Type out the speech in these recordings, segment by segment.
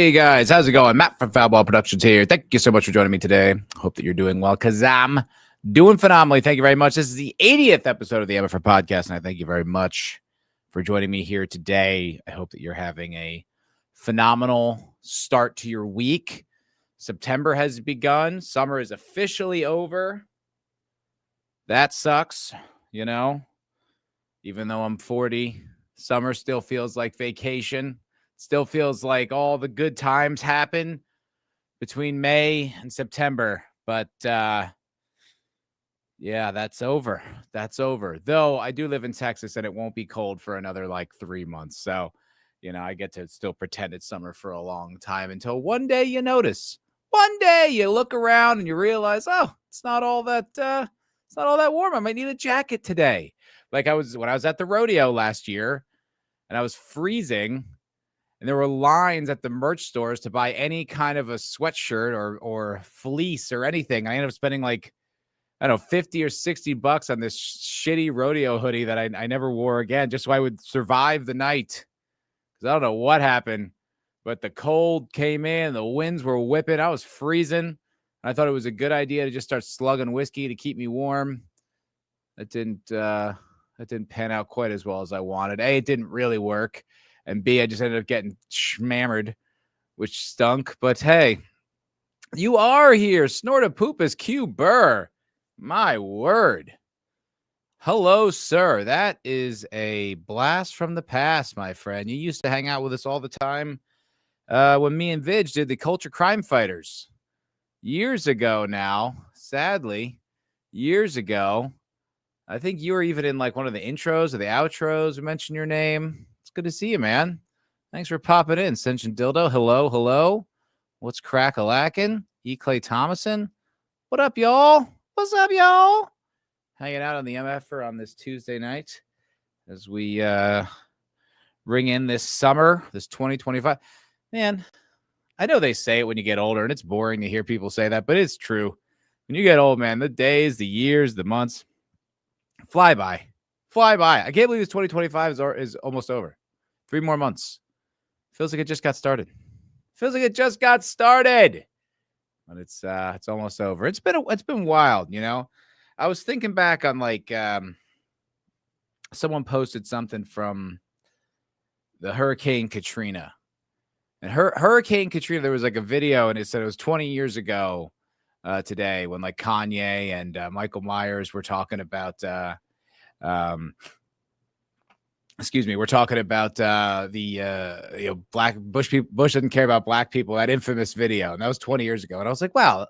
Hey guys, how's it going? Matt from Foul Ball Productions here. Thank you so much for joining me today. Hope that you're doing well because I'm doing phenomenally. Thank you very much. This is the 80th episode of the MFR podcast, and I thank you very much for joining me here today. I hope that you're having a phenomenal start to your week. September has begun. Summer is officially over. That sucks, you know. Even though I'm 40, summer still feels like vacation. Still feels like all the good times happen between May and September. But, yeah, that's over. That's over. Though I do live in Texas and it won't be cold for another like 3 months. So, you know, I get to still pretend it's summer for a long time until one day you notice. One day you look around and you realize, oh, it's not all that warm. I might need a jacket today. Like when I was at the rodeo last year and I was freezing. And there were lines at the merch stores to buy any kind of a sweatshirt or fleece or anything. I ended up spending like, I don't know, 50 or 60 bucks on this shitty rodeo hoodie that I never wore again, just so I would survive the night. Because I don't know what happened, but the cold came in, the winds were whipping. I was freezing. I thought it was a good idea to just start slugging whiskey to keep me warm. That didn't pan out quite as well as I wanted. A, it didn't really work. And B, I just ended up getting schmammered, which stunk. But hey, you are here. Snort a Poopus Q Burr. My word. Hello, sir. That is a blast from the past, my friend. You used to hang out with us all the time when me and Vidge did the Culture Crime Fighters. Years ago now, sadly, years ago. I think you were even in like one of the intros or the outros. We mentioned your name. It's good to see you, man. Thanks for popping in. Senshin Dildo. Hello. What's crack-a-lackin'? E. Clay Thomason. What up, y'all? What's up, y'all? Hanging out on the MFR on this Tuesday night as we ring in this summer, this 2025. Man, I know they say it when you get older, and it's boring to hear people say that, but it's true. When you get old, man, the days, the years, the months fly by. I can't believe this 2025 is almost over. 3 more months. Feels like it just got started. But it's almost over. It's been wild, you know. I was thinking back on like someone posted something from the Hurricane Katrina. And Hurricane Katrina, there was like a video and it said it was 20 years ago today when like Kanye and Michael Myers were talking about we're talking about the black Bush people. Bush doesn't care about black people. That infamous video, and that was 20 years ago. And I was like, wow,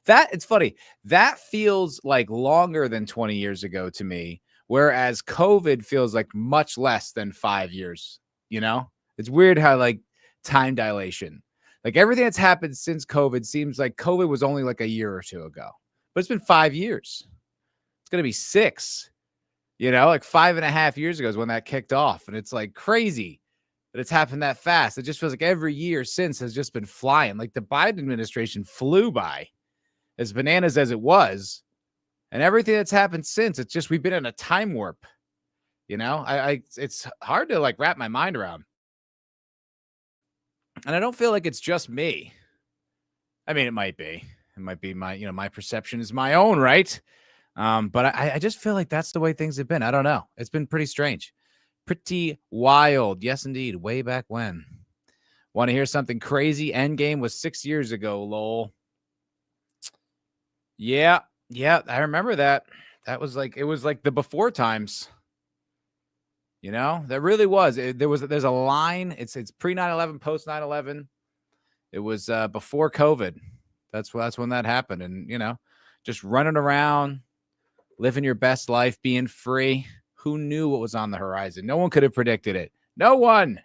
it's funny. That feels like longer than 20 years ago to me, whereas COVID feels like much less than 5 years. You know, it's weird how like time dilation, like everything that's happened since COVID seems like COVID was only like a year or two ago, but it's been 5 years. It's gonna be 6. You know, like 5.5 years ago is when that kicked off. And it's like crazy that it's happened that fast. It just feels like every year since has just been flying. Like the Biden administration flew by, as bananas as it was. And everything that's happened since, it's just we've been in a time warp. You know, it's hard to like wrap my mind around. And I don't feel like it's just me. I mean, it might be. It might be my perception is my own, right? But I just feel like that's the way things have been. I don't know. It's been pretty strange. Pretty wild. Yes, indeed. Way back when. Want to hear something crazy? Endgame was 6 years ago, lol. Yeah, I remember that. It was like the before times. You know, that really was. There's a line. It's pre 9/11, post 9/11. It was before COVID. That's when that happened. And, you know, just running around, living your best life, being free. Who knew what was on the horizon? No one could have predicted it. No one.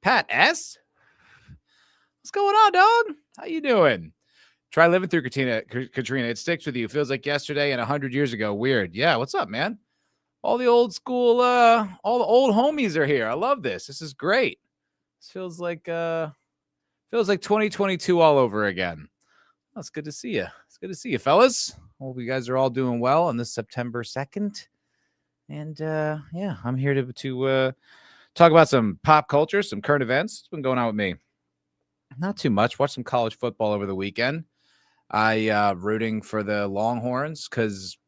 Pat S? What's going on, dog? How you doing? Try living through Katrina. It sticks with you. Feels like yesterday and 100 years ago. Weird. Yeah, what's up, man? All the old school, all the old homies are here. I love this. This is great. This feels like 2022 all over again. Well, it's good to see you. It's good to see you, fellas. Hope you guys are all doing well on this September 2nd. And yeah, I'm here to talk about some pop culture, some current events. What's been going on with me? Not too much. Watched some college football over the weekend. I rooting for the Longhorns because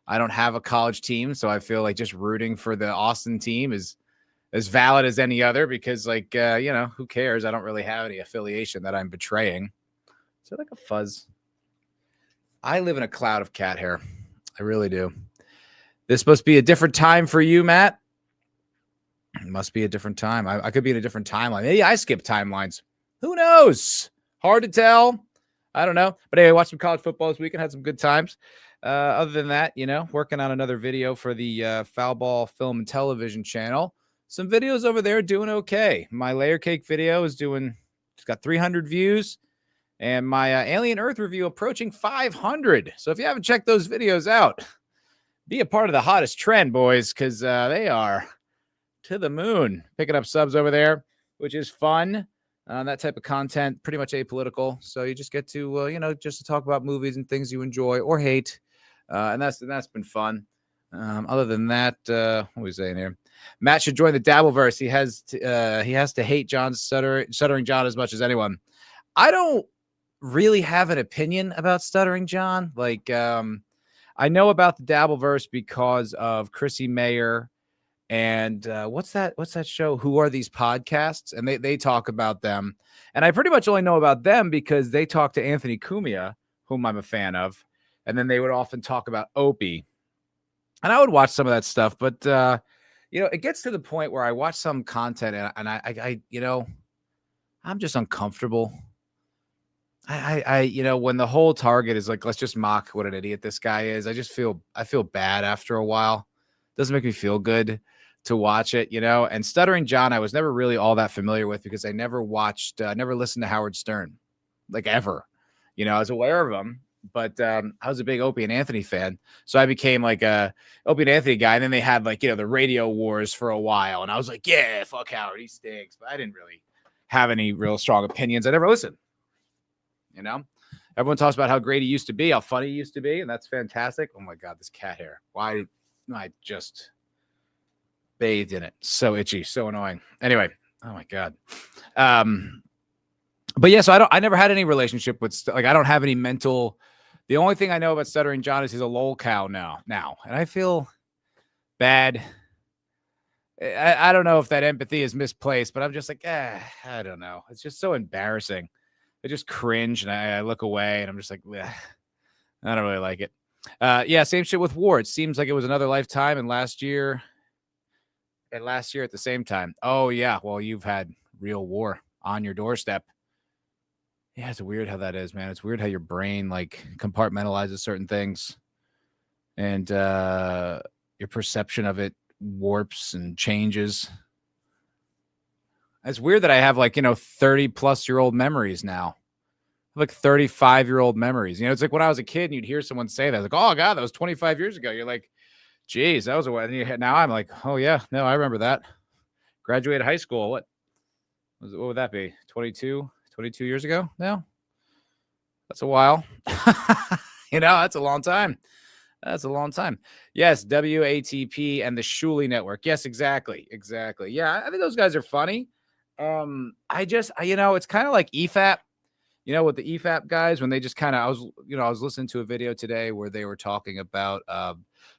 I don't have a college team, so I feel like just rooting for the Austin team is as valid as any other because, like, who cares? I don't really have any affiliation that I'm betraying. Is it like a fuzz? I live in a cloud of cat hair. I really do. This must be a different time for you, Matt. It must be a different time. I could be in a different timeline. Maybe I skip timelines. Who knows? Hard to tell. I don't know. But anyway, watched some college football this weekend. Had some good times. Other than that, working on another video for the Foul Ball Film and Television channel. Some videos over there doing okay. My layer cake video it's got 300 views. And my Alien Earth review approaching 500. So if you haven't checked those videos out, be a part of the hottest trend, boys, because they are to the moon. Picking up subs over there, which is fun. That type of content, pretty much apolitical. So you just get to, just to talk about movies and things you enjoy or hate. And that's been fun. Other than that, what are we saying here? Matt should join the Dabbleverse. He has to hate Stuttering John as much as anyone. I don't really have an opinion about Stuttering John. Like, I know about the Dabbleverse because of Chrissy Mayer and what's that show? Who Are These Podcasts? And they talk about them. And I pretty much only know about them because they talk to Anthony Cumia, whom I'm a fan of. And then they would often talk about Opie. And I would watch some of that stuff. But, it gets to the point where I watch some content and I I'm just uncomfortable. When the whole target is like, let's just mock what an idiot this guy is. I feel bad after a while. Doesn't make me feel good to watch it, and Stuttering John, I was never really all that familiar with because I never listened to Howard Stern, like ever, I was aware of him, but I was a big Opie and Anthony fan. So I became like a Opie and Anthony guy. And then they had like, the radio wars for a while. And I was like, yeah, fuck Howard. He stinks. But I didn't really have any real strong opinions. I never listened. Everyone talks about how great he used to be, how funny he used to be, and that's fantastic. Oh my God, this cat hair. Why? I just bathed in it. So itchy, so annoying. Anyway, oh my God. But yeah, so I never had any relationship with, I don't have any mental, the only thing I know about Stuttering John is he's a lol cow now. And I feel bad. I don't know if that empathy is misplaced, but I'm just like, I don't know. It's just so embarrassing. I just cringe and I look away and I'm just like, I don't really like it. Yeah, same shit with war. It seems like it was another lifetime and last year at the same time. Oh yeah, well, you've had real war on your doorstep. Yeah, it's weird how that is, man. It's weird how your brain like compartmentalizes certain things and your perception of it warps and changes. It's weird that I have 30 plus year old memories now. Like 35-year-old memories. It's like when I was a kid and you'd hear someone say that. Like, oh God, that was 25 years ago. You're like, geez, that was a while. Now I'm like, oh yeah, no, I remember that. Graduated high school. What would that be? 22 years ago now? That's a while. That's a long time. That's a long time. Yes, WATP and the Shuley Network. Yes, exactly. Yeah, I think those guys are funny. It's kind of like EFAP, with the EFAP guys when they just kind of, I was listening to a video today where they were talking about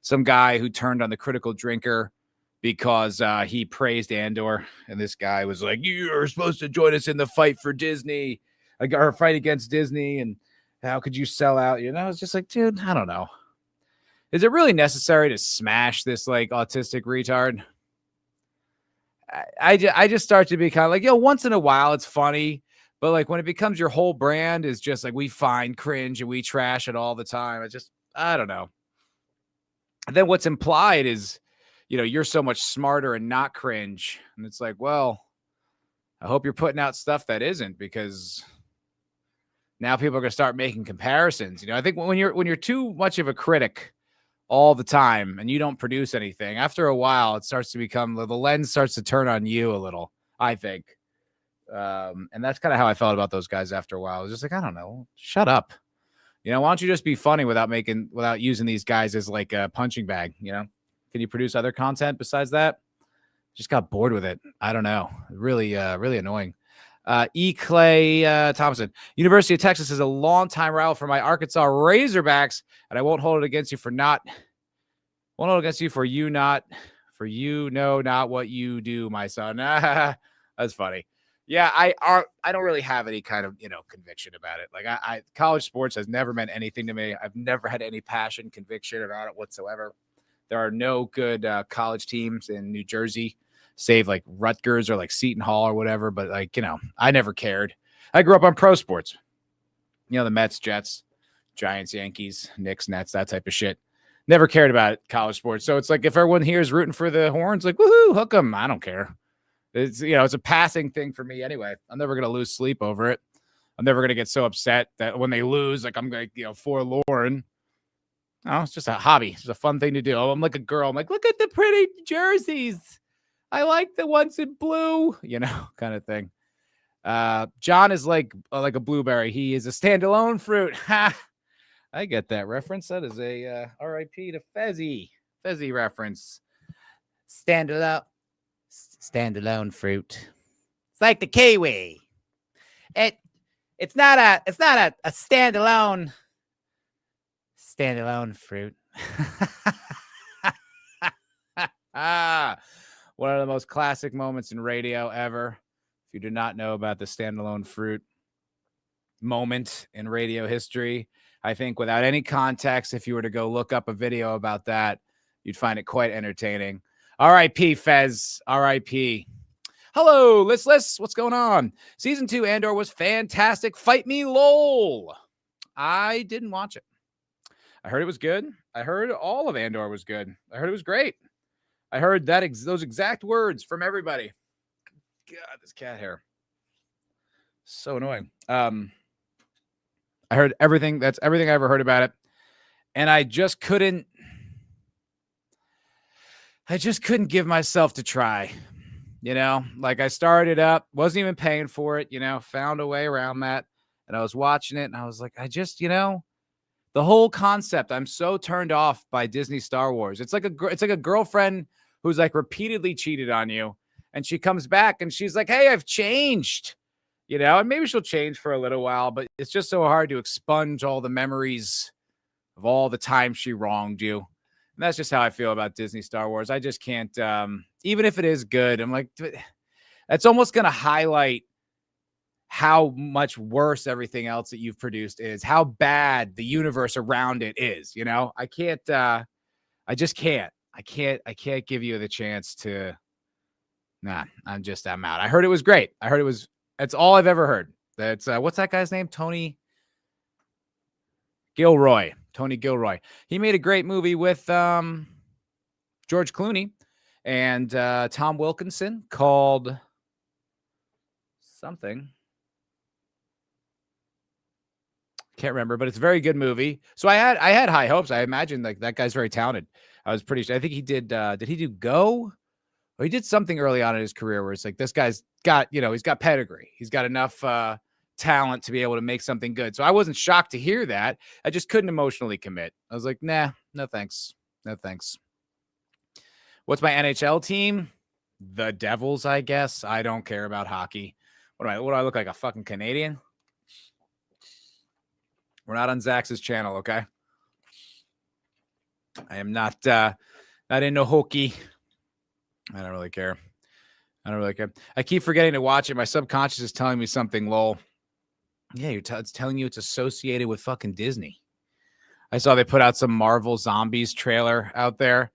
some guy who turned on the critical drinker because he praised Andor. And this guy was like, you're supposed to join us in the fight for Disney, or fight against Disney. And how could you sell out? It's just like, dude, I don't know. Is it really necessary to smash this like autistic retard? I just start to be kind of like, once in a while it's funny, but like when it becomes your whole brand is just like we find cringe and we trash it all the time. I don't know. And then what's implied is, you're so much smarter and not cringe. And it's like, well, I hope you're putting out stuff that isn't, because now people are going to start making comparisons. I think when you're too much of a critic all the time and you don't produce anything, after a while it starts to become, the lens starts to turn on you a little, I think. And that's kind of how I felt about those guys after a while. I was just like, I don't know, shut up. Why don't you just be funny without using these guys as like a punching bag? Can you produce other content besides that? Just got bored with it. I don't know. Really annoying. E. Clay Thompson. University of Texas is a longtime rival for my Arkansas Razorbacks, and I won't hold it against you for not. Won't hold it against you for you not. For you know not what you do, my son. That's funny. Yeah, I don't really have any kind of conviction about it. Like I college sports has never meant anything to me. I've never had any passion, conviction about it whatsoever. There are no good college teams in New Jersey, save like Rutgers or like Seton Hall or whatever. But like, I never cared. I grew up on pro sports. The Mets, Jets, Giants, Yankees, Knicks, Nets, that type of shit. Never cared about college sports. So it's like if everyone here is rooting for the Horns, like, woohoo, hook 'em. I don't care. It's, it's a passing thing for me anyway. I'm never going to lose sleep over it. I'm never going to get so upset that when they lose, like I'm going to, forlorn. Oh, it's just a hobby. It's a fun thing to do. I'm like a girl. I'm like, look at the pretty jerseys. I like the ones in blue, kind of thing. John is like a blueberry. He is a standalone fruit. Ha! I get that reference. That is a R.I.P. to Fezzy. Fezzy reference. Standalone fruit. It's like the kiwi. It's not a standalone fruit. One of the most classic moments in radio ever. If you do not know about the standalone fruit moment in radio history, I think without any context, if you were to go look up a video about that, you'd find it quite entertaining. R.I.P. Fez. R.I.P. Hello, Liz. What's going on? Season 2 Andor was fantastic. Fight me, lol. I didn't watch it. I heard it was good. I heard all of Andor was good. I heard it was great. I heard that those exact words from everybody. God, this cat hair. So annoying. I heard everything. That's everything I ever heard about it. And I just couldn't give myself to try. Like I started up, wasn't even paying for it, found a way around that. And I was watching it and I was like, I just, the whole concept, I'm so turned off by Disney Star Wars. It's like a girlfriend who's like repeatedly cheated on you. And she comes back and she's like, hey, I've changed, and maybe she'll change for a little while, but it's just so hard to expunge all the memories of all the time she wronged you. And that's just how I feel about Disney Star Wars. I just can't, even if it is good, I'm like, that's almost going to highlight how much worse everything else that you've produced is, how bad the universe around it is. I can't, I just can't, I can't give you the chance to, I'm out. I heard it was great. That's all I've ever heard. That's what's that guy's name? Tony Gilroy. He made a great movie with George Clooney and Tom Wilkinson called something. Can't remember, but it's a very good movie. So I had high hopes. I imagine like that guy's very talented. I was pretty sure. I think he did he do Go? Or he did something early on in his career where it's like, this guy's got, he's got pedigree. He's got enough talent to be able to make something good. So I wasn't shocked to hear that. I just couldn't emotionally commit. I was like, nah, no thanks. No thanks. What's my NHL team? The Devils, I guess. I don't care about hockey. What do I look like, a fucking Canadian? We're not on Zach's channel, okay? I am not into hockey. I don't really care. I keep forgetting to watch it. My subconscious is telling me something, lol. Yeah, it's telling you it's associated with fucking Disney. I saw they put out some Marvel Zombies trailer out there.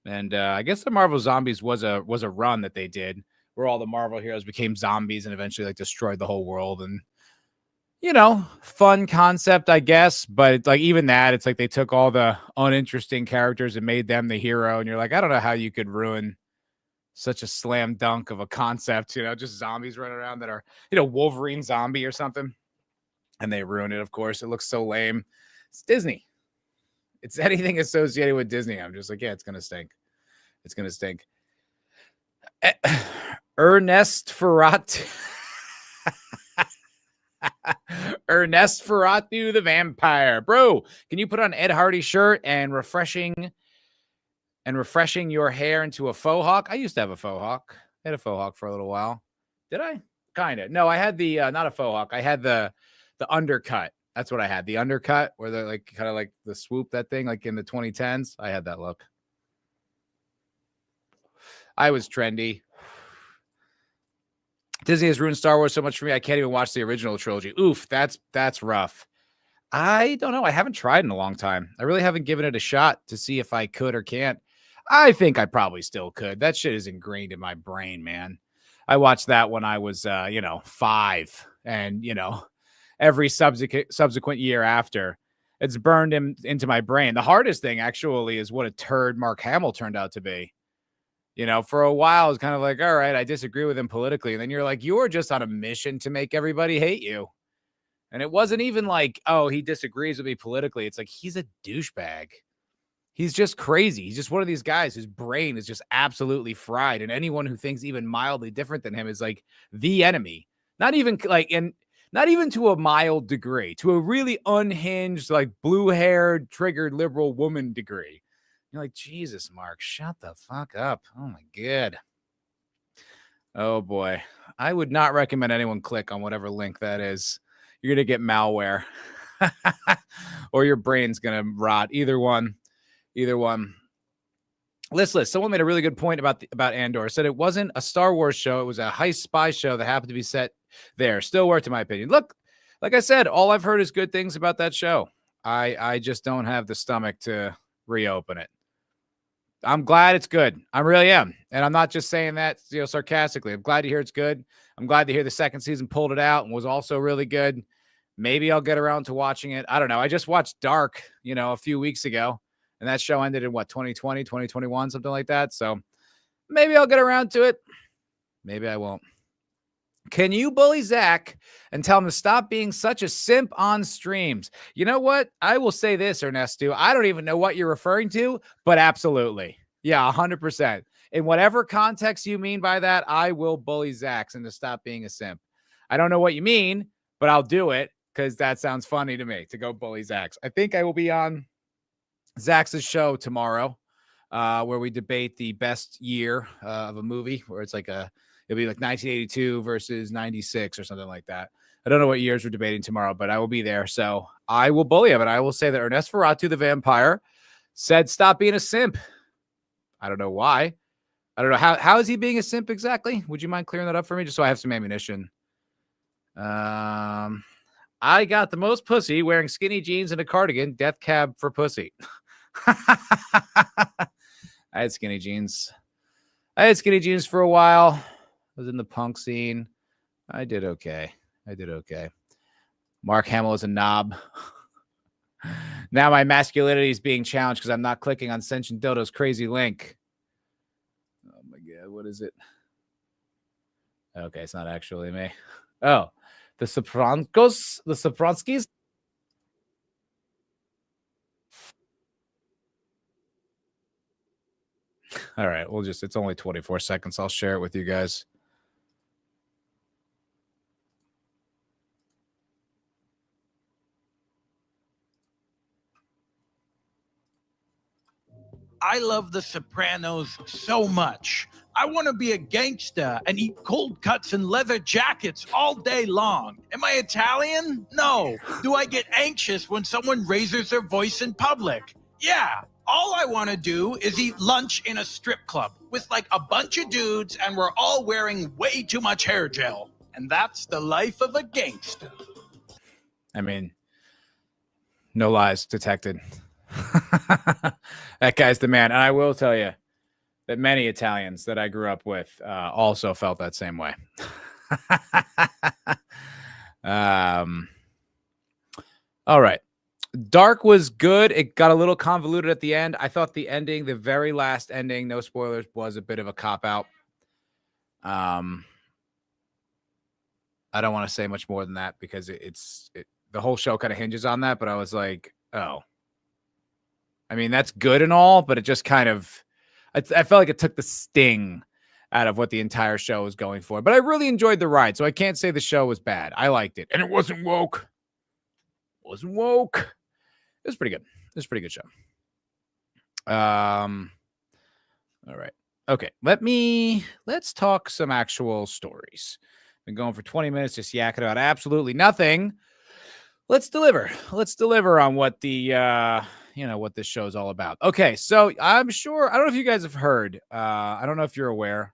And I guess the Marvel Zombies was a run that they did where all the Marvel heroes became zombies and eventually like destroyed the whole world. And, fun concept, I guess. But it's like even that, it's like they took all the uninteresting characters and made them the hero. And you're like, I don't know how you could ruin such a slam dunk of a concept, just zombies running around that are, Wolverine zombie or something. And they ruin it, of course. It looks so lame. It's Disney. It's anything associated with Disney. I'm just like, yeah, it's going to stink. It's going to stink. Ernest Ferratu. Ernest Ferratu, the vampire. Bro, can you put on Ed Hardy shirt and refreshing and refreshing your hair into a faux hawk. I used to have a faux hawk. I had a faux hawk for a little while. Did I? Kind of. No, I had the not a faux hawk. I had the undercut. That's what I had. The undercut, where they're like kind of like the swoop, that thing, like in the 2010s. I had that look. I was trendy. Disney has ruined Star Wars so much for me. I can't even watch the original trilogy. Oof, that's rough. I don't know. I haven't tried in a long time. I really haven't given it a shot to see if I could or can't. I think I probably still could. That shit is ingrained in my brain, man. I watched that when I was, 5, and every subsequent year after, it's burned into my brain. The hardest thing, actually, is what a turd Mark Hamill turned out to be. For a while, it's kind of like, all right, I disagree with him politically. And then you're like, you're just on a mission to make everybody hate you. And it wasn't even like, oh, he disagrees with me politically. It's like, he's a douchebag. He's just crazy. He's just one of these guys whose brain is just absolutely fried. And anyone who thinks even mildly different than him is like the enemy. Not even to a mild degree, to a really unhinged, like blue-haired, triggered liberal woman degree. You're like, Jesus, Mark, shut the fuck up. Oh, my God. Oh, boy. I would not recommend anyone click on whatever link that is. You're going to get malware or your brain's going to rot. Either one. Listless. Someone made a really good point about Andor. Said it wasn't a Star Wars show. It was a heist spy show that happened to be set there. Still worked, in my opinion. Look, like I said, all I've heard is good things about that show. I just don't have the stomach to reopen it. I'm glad it's good. I really am. And I'm not just saying that, sarcastically. I'm glad to hear it's good. I'm glad to hear the second season pulled it out and was also really good. Maybe I'll get around to watching it. I don't know. I just watched Dark, a few weeks ago, and that show ended in 2020, 2021, something like that. So maybe I'll get around to it. Maybe I won't. Can you bully Zach and tell him to stop being such a simp on streams? You know what? I will say this, Ernesto. I don't even know what you're referring to, but absolutely. Yeah, 100%. In whatever context you mean by that, I will bully Zach and to stop being a simp. I don't know what you mean, but I'll do it because that sounds funny to me, to go bully Zach. I think I will be on Zach's show tomorrow, where we debate the best year of a movie, where it's like it'll be like 1982 versus 96 or something like that. I don't know what years we're debating tomorrow, but I will be there. So I will bully him, and I will say that Ernest Ferratu, the vampire, said stop being a simp. I don't know why. I don't know. How is he being a simp exactly? Would you mind clearing that up for me, just so I have some ammunition? I got the most pussy wearing skinny jeans and a cardigan. Death cab for pussy. I had skinny jeans. For a while. I was in the punk scene. I did okay. Mark Hamill is a knob. Now my masculinity is being challenged because I'm not clicking on Senshin Dodo's crazy link. Oh my God, what is it? Okay, it's not actually me. Oh, the Sopranskis. All right, it's only 24 seconds. I'll share it with you guys. I love The Sopranos so much. I want to be a gangster and eat cold cuts and leather jackets all day long. Am I Italian? No. Do I get anxious when someone raises their voice in public? Yeah. All I want to do is eat lunch in a strip club with like a bunch of dudes and we're all wearing way too much hair gel. And that's the life of a gangster. I mean, no lies detected. That guy's the man. And I will tell you that many Italians that I grew up with also felt that same way. All right. Dark was good. It got a little convoluted at the end. I thought the ending, the very last ending, no spoilers, was a bit of a cop-out. I don't want to say much more than that because the whole show kind of hinges on that, but I was like, oh. I mean, that's good and all, but it just kind of, I felt like it took the sting out of what the entire show was going for. But I really enjoyed the ride, so I can't say the show was bad. I liked it. And it wasn't woke. It was pretty good. It was a pretty good show. All right. Okay. Let's talk some actual stories. Been going for 20 minutes just yakking about absolutely nothing. Let's deliver. Let's deliver on what the what this show is all about. Okay, so I'm sure I don't know if you guys have heard. I don't know if you're aware.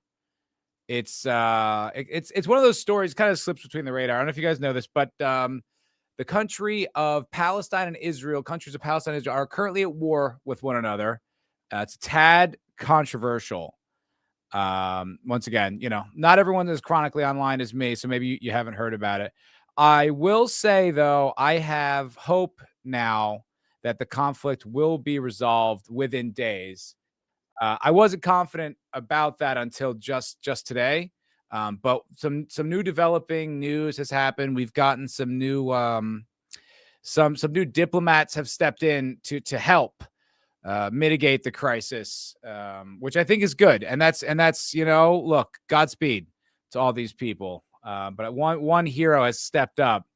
It's one of those stories kind of slips between the radar. I don't know if you guys know this, but the country of Palestine and Israel, countries of Palestine and Israel are currently at war with one another. It's a tad controversial. Once again, not everyone is chronically online as me, so maybe you haven't heard about it. I will say, though, I have hope now that the conflict will be resolved within days. I wasn't confident about that until just today, but some new developing news has happened. We've gotten some new some new diplomats have stepped in to help mitigate the crisis, which I think is good. And that's look, Godspeed to all these people. But one hero has stepped up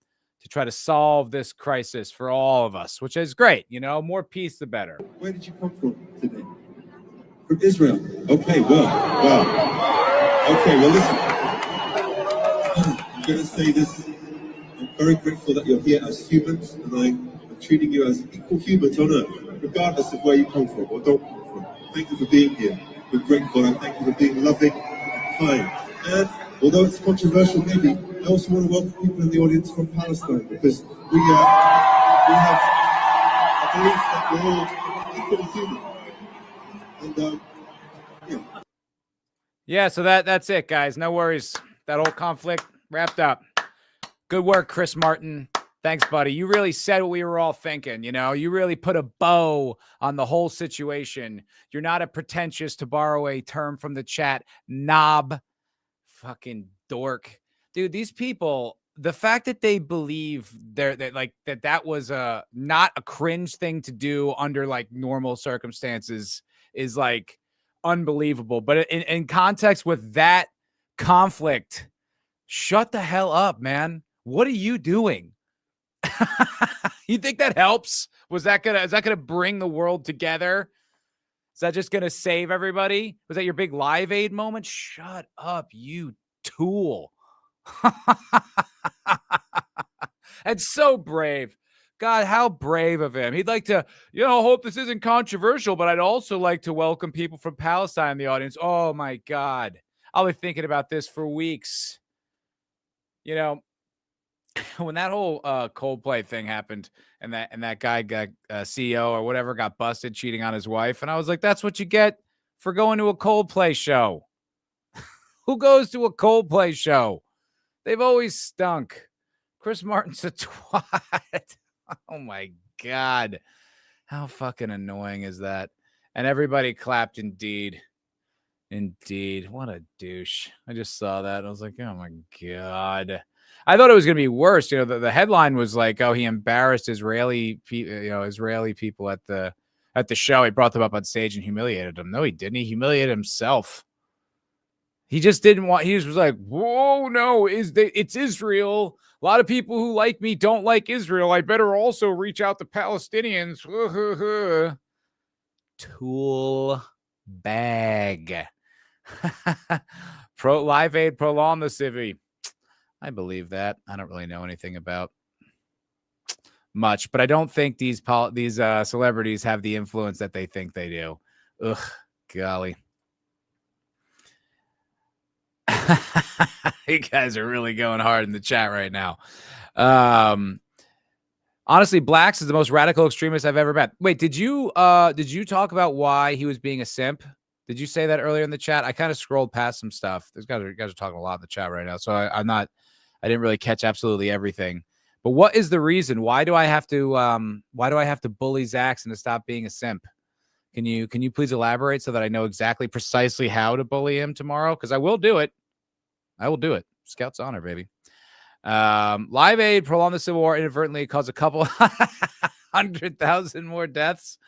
to try to solve this crisis for all of us, which is great. More peace, the better. Where did you come from today? From Israel. Okay, well. Okay, well, listen. I'm going to say this. I'm very grateful that you're here as humans, and I'm treating you as equal humans on earth, regardless of where you come from or don't come from. Thank you for being here. We're grateful, and thank you for being loving and kind. And although it's controversial, maybe, I also want to welcome people in the audience from Palestine, because we have a belief that we're all equally human. And, yeah, so that's it, guys. No worries. That whole conflict wrapped up. Good work, Chris Martin. Thanks, buddy. You really said what we were all thinking. You really put a bow on the whole situation. You're not a pretentious, to borrow a term from the chat, knob. Fucking dork. Dude, these people, the fact that they believe that was not a cringe thing to do under like normal circumstances is like unbelievable. But in context with that conflict, shut the hell up, man. What are you doing? You think that helps? Is that gonna bring the world together? Is that just gonna save everybody? Was that your big Live Aid moment? Shut up, you tool. And so brave. God, how brave of him. He'd like to, hope this isn't controversial, but I'd also like to welcome people from Palestine in the audience. Oh my God. I'll be thinking about this for weeks. When that whole Coldplay thing happened and that guy got CEO or whatever got busted cheating on his wife, and I was like, that's what you get for going to a Coldplay show. Who goes to a Coldplay show? They've always stunk. Chris Martin's a twat. Oh my God. How fucking annoying is that? And everybody clapped indeed. Indeed. What a douche. I just saw that. And I was like, oh my God. I thought it was going to be worse. The headline was like, oh, he embarrassed Israeli people at the show. He brought them up on stage and humiliated them. No, he didn't. He humiliated himself. He just didn't want. He just was like, whoa, no, it's Israel. A lot of people who like me don't like Israel. I better also reach out to Palestinians. Tool bag. Live Aid prolong the civvy. I believe that. I don't really know anything about much, but I don't think these celebrities have the influence that they think they do. Ugh, golly. You guys are really going hard in the chat right now. Honestly, Blacks is the most radical extremist I've ever met. Wait, did you talk about why he was being a simp? Did you say that earlier in the chat? I kind of scrolled past some stuff. You guys are talking a lot in the chat right now, so I didn't really catch absolutely everything. But what is the reason? Why do I have to bully Zaxxon to stop being a simp? Can you please elaborate so that I know exactly precisely how to bully him tomorrow? Because I will do it. I will do it. Scout's honor, baby. Live Aid prolong the Civil War inadvertently caused a couple 100,000 more deaths.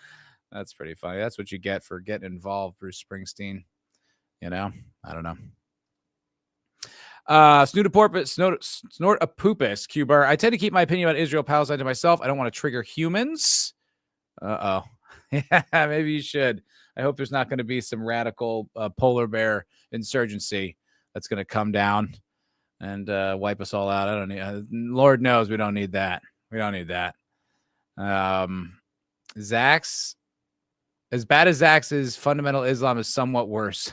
That's pretty funny. That's what you get for getting involved, Bruce Springsteen. I don't know. Snort a poopus, Cuber. I tend to keep my opinion about Israel Palestine to myself. I don't want to trigger humans. Yeah, maybe you should. I hope there's not going to be some radical polar bear insurgency that's going to come down and wipe us all out. I don't need. Lord knows we don't need that. We don't need that. Zach's, as bad as Zach's is, fundamental Islam is somewhat worse.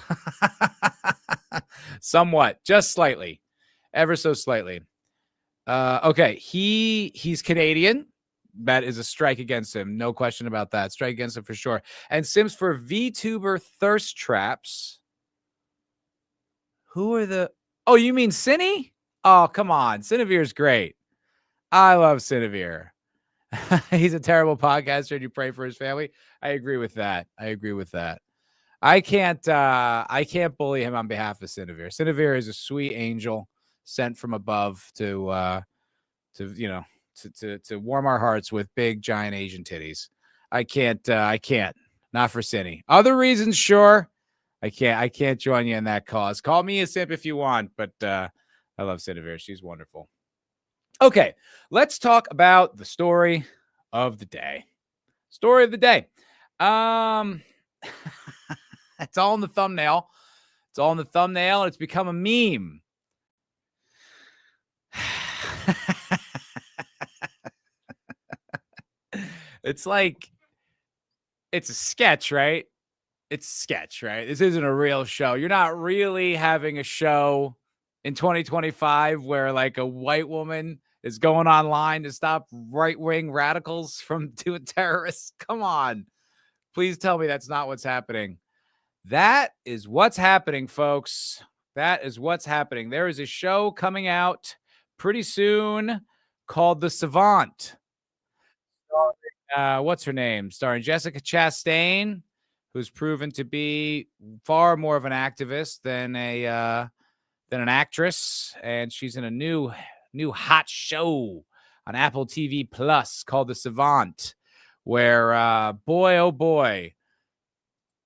Somewhat, just slightly, ever so slightly. Okay, he's Canadian. That is a strike against him. No question about that. Strike against him for sure. And Sims for VTuber thirst traps. Who are the... Oh, you mean Cine? Oh, come on. Cinevere's great. I love Cinevere. He's a terrible podcaster and you pray for his family. I agree with that. I can't bully him on behalf of Cinevere. Cinevere is a sweet angel sent from above to warm our hearts with big giant Asian titties. I can't not for Cine. Other reasons, sure. I can't join you in that cause. Call me a simp if you want, but I love Cinevere. She's wonderful. Okay, let's talk about the story of the day. Story of the day. It's all in the thumbnail. It's all in the thumbnail, and it's become a meme. It's like, it's a sketch, right? It's a sketch, right? This isn't a real show. You're not really having a show in 2025 where like a white woman is going online to stop right-wing radicals from doing terrorists. Come on. Please tell me that's not what's happening. That is what's happening, folks. That is what's happening. There is a show coming out pretty soon called The Savant. What's her name? Starring Jessica Chastain, who's proven to be far more of an activist than an actress, and she's in a new hot show on Apple TV Plus called The Savant, where boy oh boy,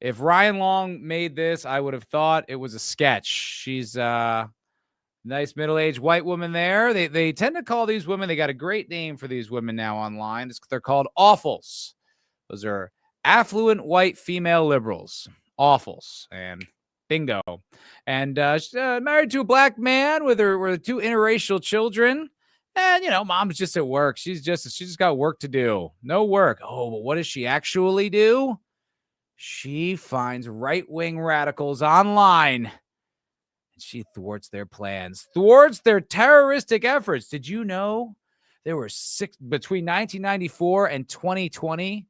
if Ryan Long made this, I would have thought it was a sketch. She's a nice middle-aged white woman there. They tend to call these women, they got a great name for these women now online. They're called awfuls. Those are affluent white female liberals. Awfuls. And bingo. And she's married to a black man with her two interracial children. And, mom's just at work. She's just got work to do. No work. Oh, but what does she actually do? She finds right-wing radicals online. And she thwarts their plans, thwarts their terroristic efforts. Did you know there were between 1994 and 2020,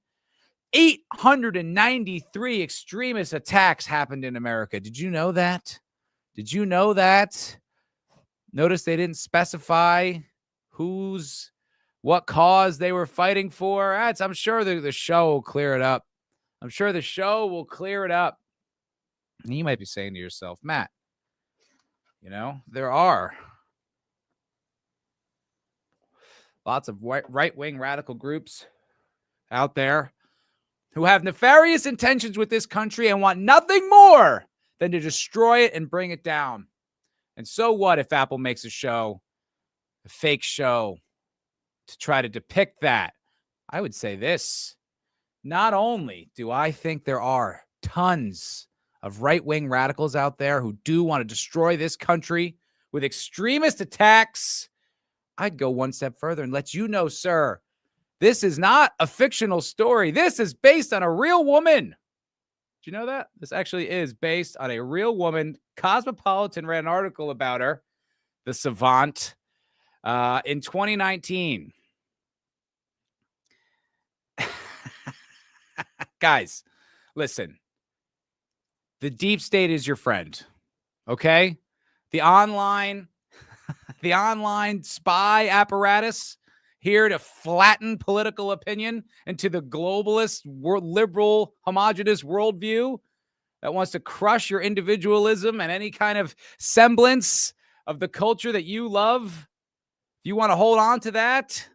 893 extremist attacks happened in America. Did you know that? Notice they didn't specify what cause they were fighting for. I'm sure the show will clear it up. And you might be saying to yourself, Matt, there are lots of right-wing radical groups out there who have nefarious intentions with this country and want nothing more than to destroy it and bring it down. And so what if Apple makes a fake show, to try to depict that? I would say this. Not only do I think there are tons of right-wing radicals out there who do want to destroy this country with extremist attacks, I'd go one step further and let you know, sir, this is not a fictional story. This is based on a real woman. Do you know that? This actually is based on a real woman. Cosmopolitan ran an article about her, the Savant, in 2019. Guys, listen. The deep state is your friend, okay? The online spy apparatus here to flatten political opinion into the globalist, liberal, homogenous worldview that wants to crush your individualism and any kind of semblance of the culture that you love. If you want to hold on to that,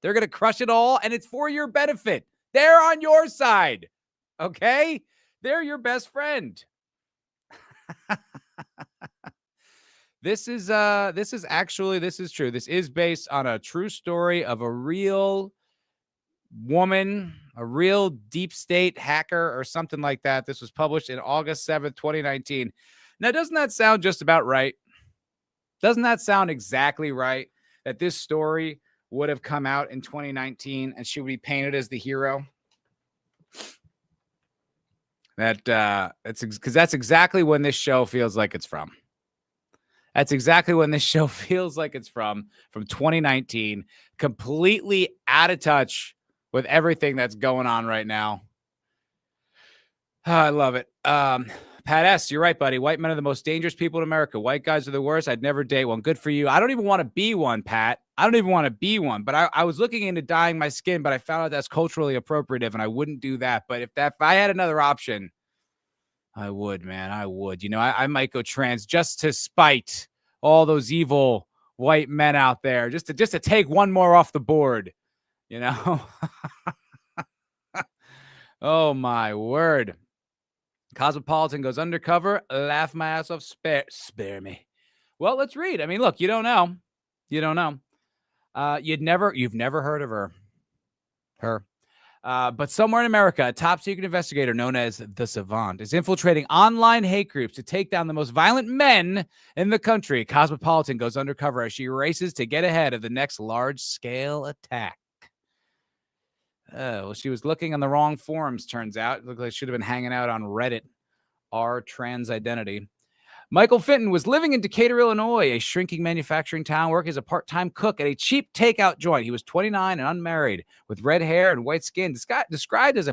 they're going to crush it all, and it's for your benefit. They're on your side, okay? They're your best friend. This is true. This is based on a true story of a real woman, a real deep state hacker or something like that. This was published in August 7th, 2019. Now, doesn't that sound just about right? Doesn't that sound exactly right? That this story would have come out in 2019 and she would be painted as the hero? That's because that's exactly when this show feels like it's from. That's exactly when this show feels like it's from 2019, completely out of touch with everything that's going on right now. Oh, I love it. Pat S., you're right, buddy. White men are the most dangerous people in America. White guys are the worst. I'd never date one. Good for you. I don't even want to be one, Pat. I don't even want to be one. But I was looking into dyeing my skin, but I found out that's culturally appropriative, and I wouldn't do that. But if I had another option, I would, man. I would. You know, I might go trans just to spite all those evil white men out there, just to take one more off the board, you know? Oh, my word. Cosmopolitan goes undercover. Laugh my ass off. Spare me. Well, let's read. I mean, look, you don't know. You don't know. You've never heard of her. But somewhere in America, a top secret investigator known as the Savant is infiltrating online hate groups to take down the most violent men in the country. Cosmopolitan goes undercover as she races to get ahead of the next large-scale attack. Well, she was looking on the wrong forums, turns out. It looked like she should have been hanging out on Reddit. Our trans identity. Michael Fenton was living in Decatur, Illinois, a shrinking manufacturing town, working as a part-time cook at a cheap takeout joint. He was 29 and unmarried, with red hair and white skin, described as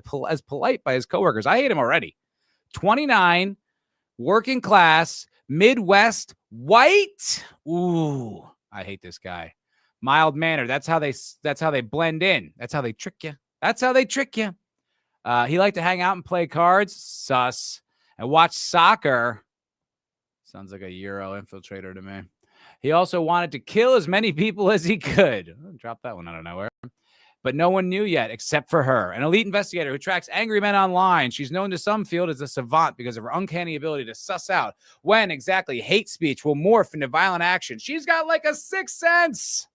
polite by his coworkers. I hate him already. 29, working class, Midwest, white. Ooh, I hate this guy. Mild mannered. That's how they blend in. That's how they trick you. He liked to hang out and play cards, sus, and watch soccer. Sounds like a Euro infiltrator to me. He also wanted to kill as many people as he could. Drop that one out of nowhere. But no one knew yet except for her, an elite investigator who tracks angry men online. She's known to some field as a savant because of her uncanny ability to suss out when exactly hate speech will morph into violent action. She's got like a sixth sense.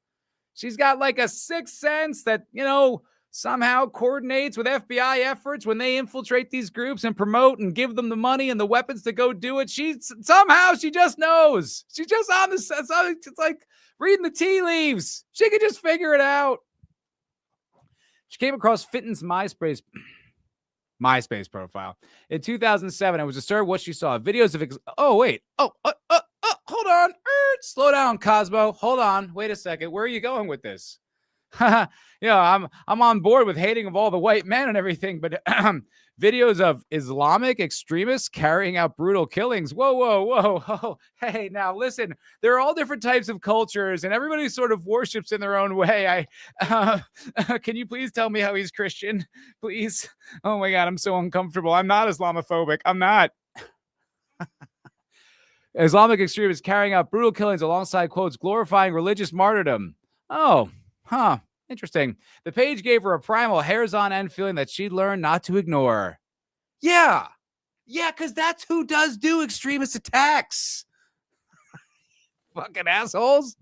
That, you know, somehow coordinates with FBI efforts when they infiltrate these groups and promote and give them the money and the weapons to go do it. She just knows. She's just on this. It's like reading the tea leaves. She could just figure it out. She came across Fenton's MySpace profile in 2007 and was disturbed what she saw. Videos of hold on. Slow down, Cosmo. Hold on. Wait a second. Where are you going with this? I'm on board with hating of all the white men and everything, but videos of Islamic extremists carrying out brutal killings. Whoa. Hey, now listen, there are all different types of cultures and everybody sort of worships in their own way. Can you please tell me how he's Christian? Please. Oh my God, I'm so uncomfortable. I'm not Islamophobic. I'm not. Islamic extremists carrying out brutal killings alongside quotes glorifying religious martyrdom. Oh, interesting. The page gave her a primal hairs on end feeling that she'd learned not to ignore. Yeah, because that's who does do extremist attacks. Fucking assholes.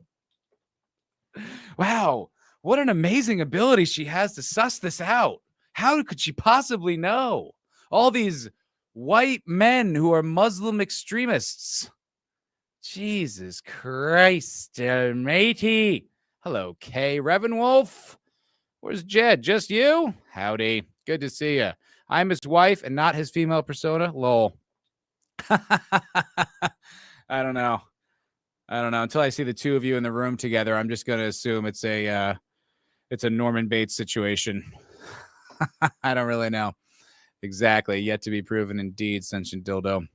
Wow, what an amazing ability she has to suss this out. How could she possibly know? All these white men who are Muslim extremists. Jesus Christ, matey. Hello, Kay Revenwolf. Where's Jed? Just you? Howdy. Good to see you. I'm his wife and not his female persona. Lol. I don't know. Until I see the two of you in the room together, I'm just going to assume it's a Norman Bates situation. I don't really know. Exactly. Yet to be proven indeed, sentient dildo.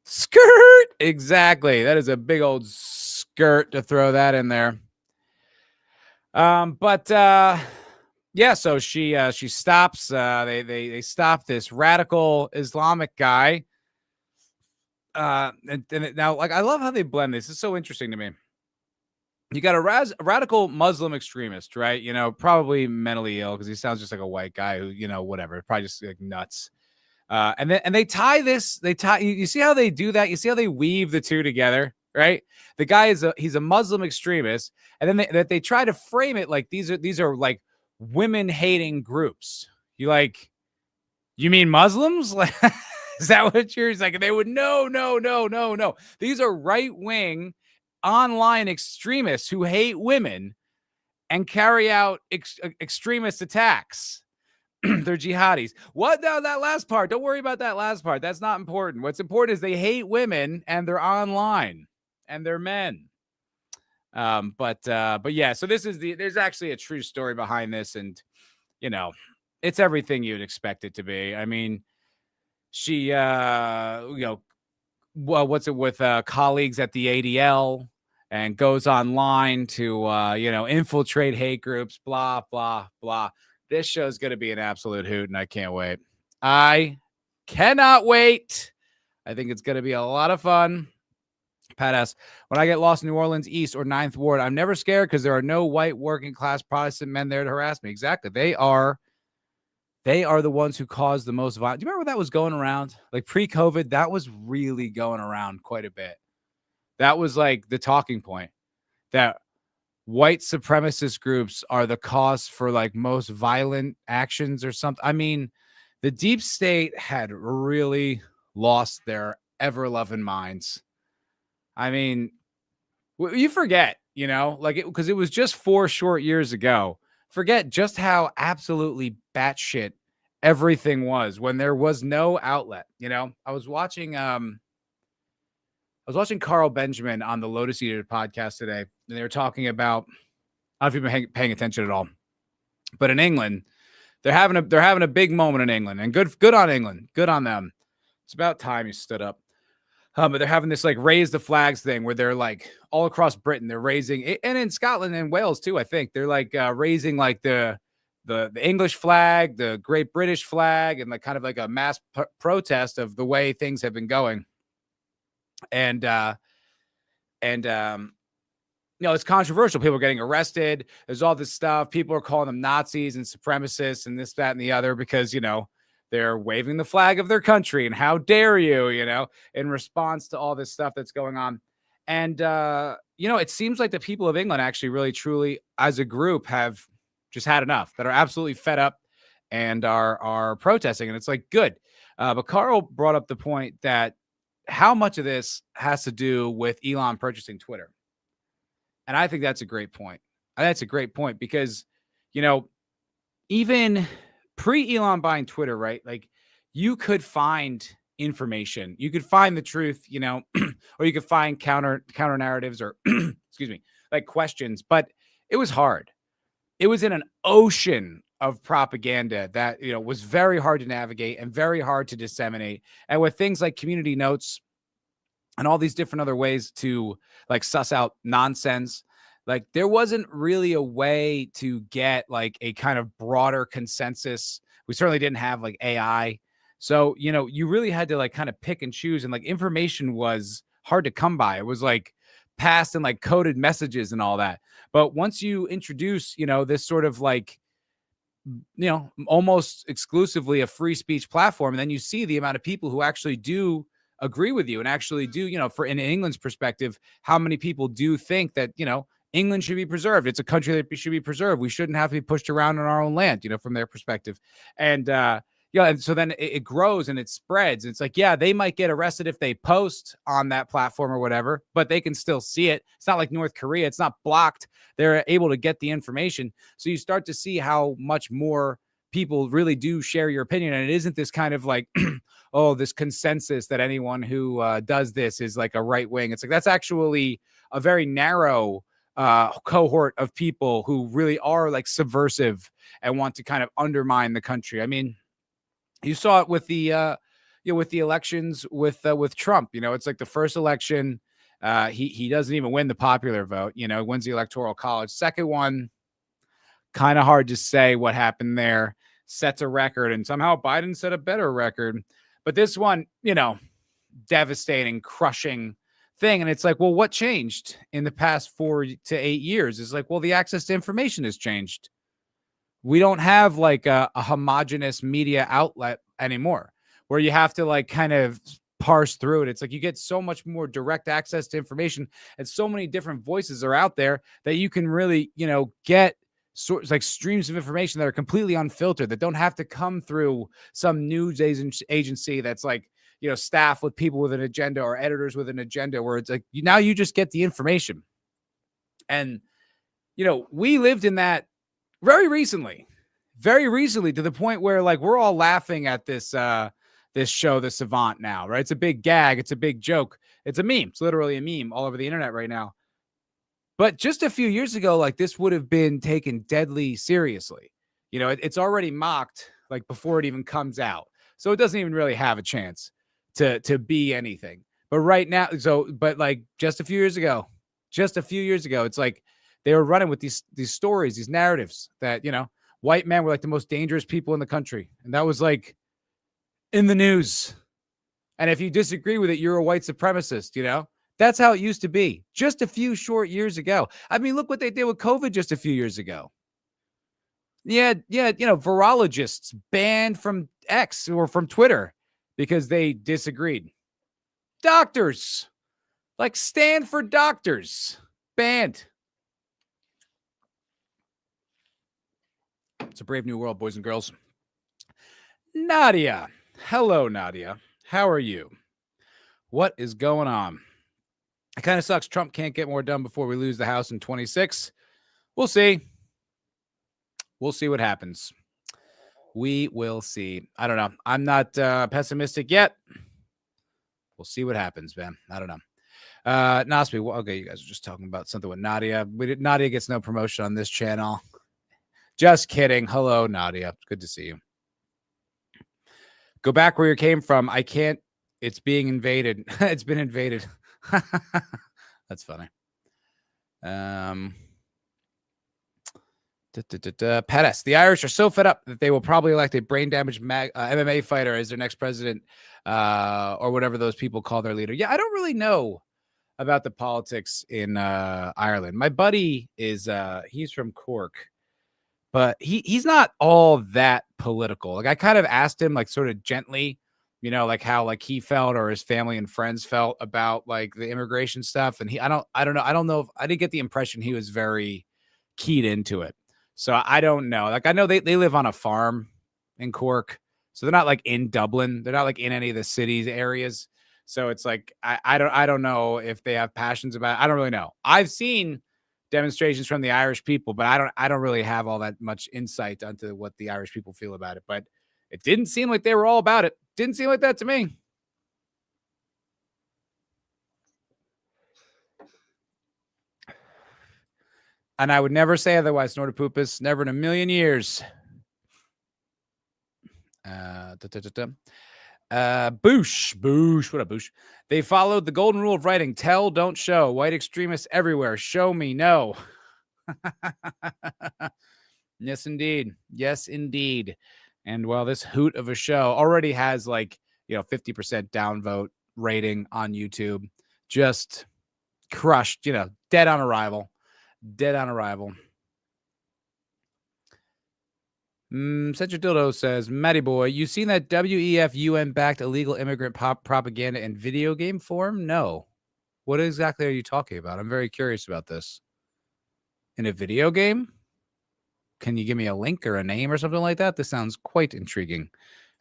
Skirt. Exactly. That is a big old skirt to throw that in there. So she stops. They stop this radical Islamic guy. And now, like, I love how they blend this. It's so interesting to me. You got a radical Muslim extremist, right? You know, probably mentally ill because he sounds just like a white guy who, you know, whatever, probably just like nuts. And they tie this. You see how they do that? You see how they weave the two together? right? The guy he's a Muslim extremist, and then they try to frame it like these are like women hating groups. You mean Muslims? Like, is that what you're like? They would no. These are right wing online extremists who hate women and carry out extremist attacks. They're jihadis. What now? That last part. Don't worry about that last part. That's not important. What's important is they hate women and they're online and they're men. But yeah. So there's actually a true story behind this, and it's everything you'd expect it to be. I mean, she, what's it with colleagues at the ADL and goes online to infiltrate hate groups. Blah blah blah. This show's going to be an absolute hoot, and I can't wait. I cannot wait. I think it's going to be a lot of fun. Pat asks, when I get lost in New Orleans East or 9th Ward, I'm never scared because there are no white working class Protestant men there to harass me. Exactly. They are the ones who cause the most violence. Do you remember that was going around? Like pre-COVID, that was really going around quite a bit. That was like the talking point, that white supremacist groups are the cause for like most violent actions or something. I mean, the deep state had really lost their ever-loving minds. I mean, you forget, because it was just 4 short years ago. Forget just how absolutely batshit everything was when there was no outlet. I was watching Carl Benjamin on the Lotus Eater podcast today, and they were talking about, I don't know if you've been paying attention at all, but in England, they're having a big moment in England, and good on England, good on them. It's about time you stood up. But they're having this like raise the flags thing where they're like all across Britain, they're raising, and in Scotland and Wales too, I think they're like raising like the English flag, the Great British flag, and like kind of like a mass protest of the way things have been going. And it's controversial. People are getting arrested. There's all this stuff. People are calling them Nazis and supremacists and this, that, and the other because, they're waving the flag of their country, and how dare you, in response to all this stuff that's going on. And, it seems like the people of England actually really, truly, as a group, have just had enough, that are absolutely fed up and are protesting. And it's like, good. But Carl brought up the point that how much of this has to do with Elon purchasing Twitter. And I think that's a great point. That's a great point because, even pre-Elon buying Twitter, right? Like you could find information, you could find the truth, or you could find counter narratives or excuse me, like questions, but it was hard. It was in an ocean of propaganda that, was very hard to navigate and very hard to disseminate. And with things like community notes and all these different other ways to like suss out nonsense, like there wasn't really a way to get like a kind of broader consensus. We certainly didn't have like AI. So, you really had to like kind of pick and choose, and like information was hard to come by. It was like passed in like coded messages and all that. But once you introduce, this sort of like, almost exclusively a free speech platform, and then you see the amount of people who actually do agree with you and actually do, for in England's perspective, how many people do think that, England should be preserved. It's a country that should be preserved. We shouldn't have to be pushed around on our own land, from their perspective. And, and so then it grows and it spreads. It's like, yeah, they might get arrested if they post on that platform or whatever, but they can still see it. It's not like North Korea. It's not blocked. They're able to get the information. So you start to see how much more people really do share your opinion. And it isn't this kind of like, oh, this consensus that anyone who does this is like a right wing. It's like, that's actually a very narrow cohort of people who really are like subversive and want to kind of undermine the country. I mean, you saw it with the with the elections with Trump. It's like the first election, he doesn't even win the popular vote. Wins the electoral college. Second one, kind of hard to say what happened there. Sets a record, and somehow Biden set a better record. But this one, devastating, crushing thing. And it's like, well, what changed in the past 4 to 8 years? It's like, well, the access to information has changed. We don't have like a homogenous media outlet anymore where you have to like kind of parse through it. It's like you get so much more direct access to information, and so many different voices are out there that you can really, get like streams of information that are completely unfiltered, that don't have to come through some news agency that's like, staffed with people with an agenda or editors with an agenda, where it's like now you just get the information. And, we lived in that very recently to the point where like we're all laughing at this show, the Savant now, right? It's a big gag. It's a big joke. It's a meme. It's literally a meme all over the internet right now. But just a few years ago, like this would have been taken deadly seriously. It's already mocked like before it even comes out. So it doesn't even really have a chance to be anything. But right now, but like just a few years ago, it's like they were running with these stories, these narratives that, white men were like the most dangerous people in the country. And that was like in the news. And if you disagree with it, you're a white supremacist, That's how it used to be just a few short years ago. I mean, look what they did with COVID just a few years ago. Yeah, virologists banned from X or from Twitter because they disagreed. Doctors, like Stanford doctors, banned. It's a brave new world, boys and girls. Nadia. Hello, Nadia. How are you? What is going on? It kind of sucks. Trump can't get more done before we lose the House in 26. We'll see. We'll see what happens. We will see. I don't know. I'm not pessimistic yet. We'll see what happens, man. I don't know. Nosby, okay, you guys are just talking about something with Nadia. Nadia gets no promotion on this channel. Just kidding. Hello, Nadia. Good to see you. Go back where you came from. I can't. It's being invaded. It's been invaded. That's funny. Pettis. The Irish are so fed up that they will probably elect a brain damaged MMA fighter as their next president, or whatever those people call their leader. Yeah, I don't really know about the politics in Ireland. My buddy is he's from Cork, but he's not all that political. Like I kind of asked him, like sort of gently, like how like he felt or his family and friends felt about like the immigration stuff. And I don't know if I didn't get the impression he was very keyed into it. So I don't know. Like I know they live on a farm in Cork, so they're not like in Dublin. They're not like in any of the cities areas. So it's like I don't know if they have passions about it. I don't really know. I've seen demonstrations from the Irish people, but I don't really have all that much insight onto what the Irish people feel about it. But it didn't seem like they were all about it. Didn't seem like that to me. And I would never say otherwise, Snortopoopas. Never in a million years. Boosh. What up, Boosh? They followed the golden rule of writing. Tell, don't show. White extremists everywhere. Show me, no. Yes, indeed. Yes, indeed. And while this hoot of a show already has like, 50% downvote rating on YouTube, just crushed, dead on arrival. Dead on arrival. Cedric Dildo says, Matty boy, you seen that WEF UN-backed illegal immigrant propaganda in video game form? No. What exactly are you talking about? I'm very curious about this. In a video game? Can you give me a link or a name or something like that? This sounds quite intriguing.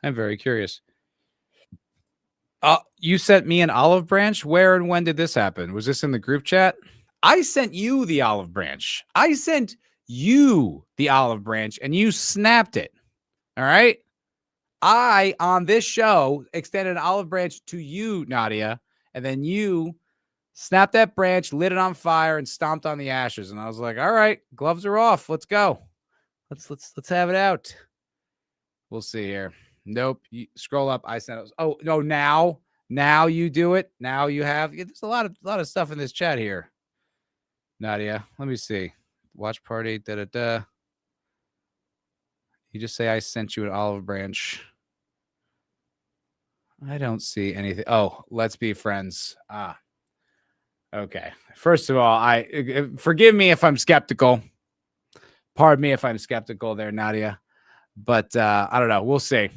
I'm very curious. You sent me an olive branch? Where and when did this happen? Was this in the group chat? I sent you the olive branch. I sent you the olive branch and you snapped it. All right. I, on this show, extended an olive branch to you, Nadia, and then you snapped that branch, lit it on fire, and stomped on the ashes. And I was like, all right, gloves are off. Let's go. Let's have it out. We'll see here. Nope. You scroll up. I sent it. Oh, no, now you do it. Now you have. There's a lot of stuff in this chat here. Nadia, let me see. Watch party. You just say I sent you an olive branch. I don't see anything. Oh, let's be friends. Okay. First of all, forgive me if I'm skeptical. Pardon me if I'm skeptical there, Nadia. But I don't know. We'll see.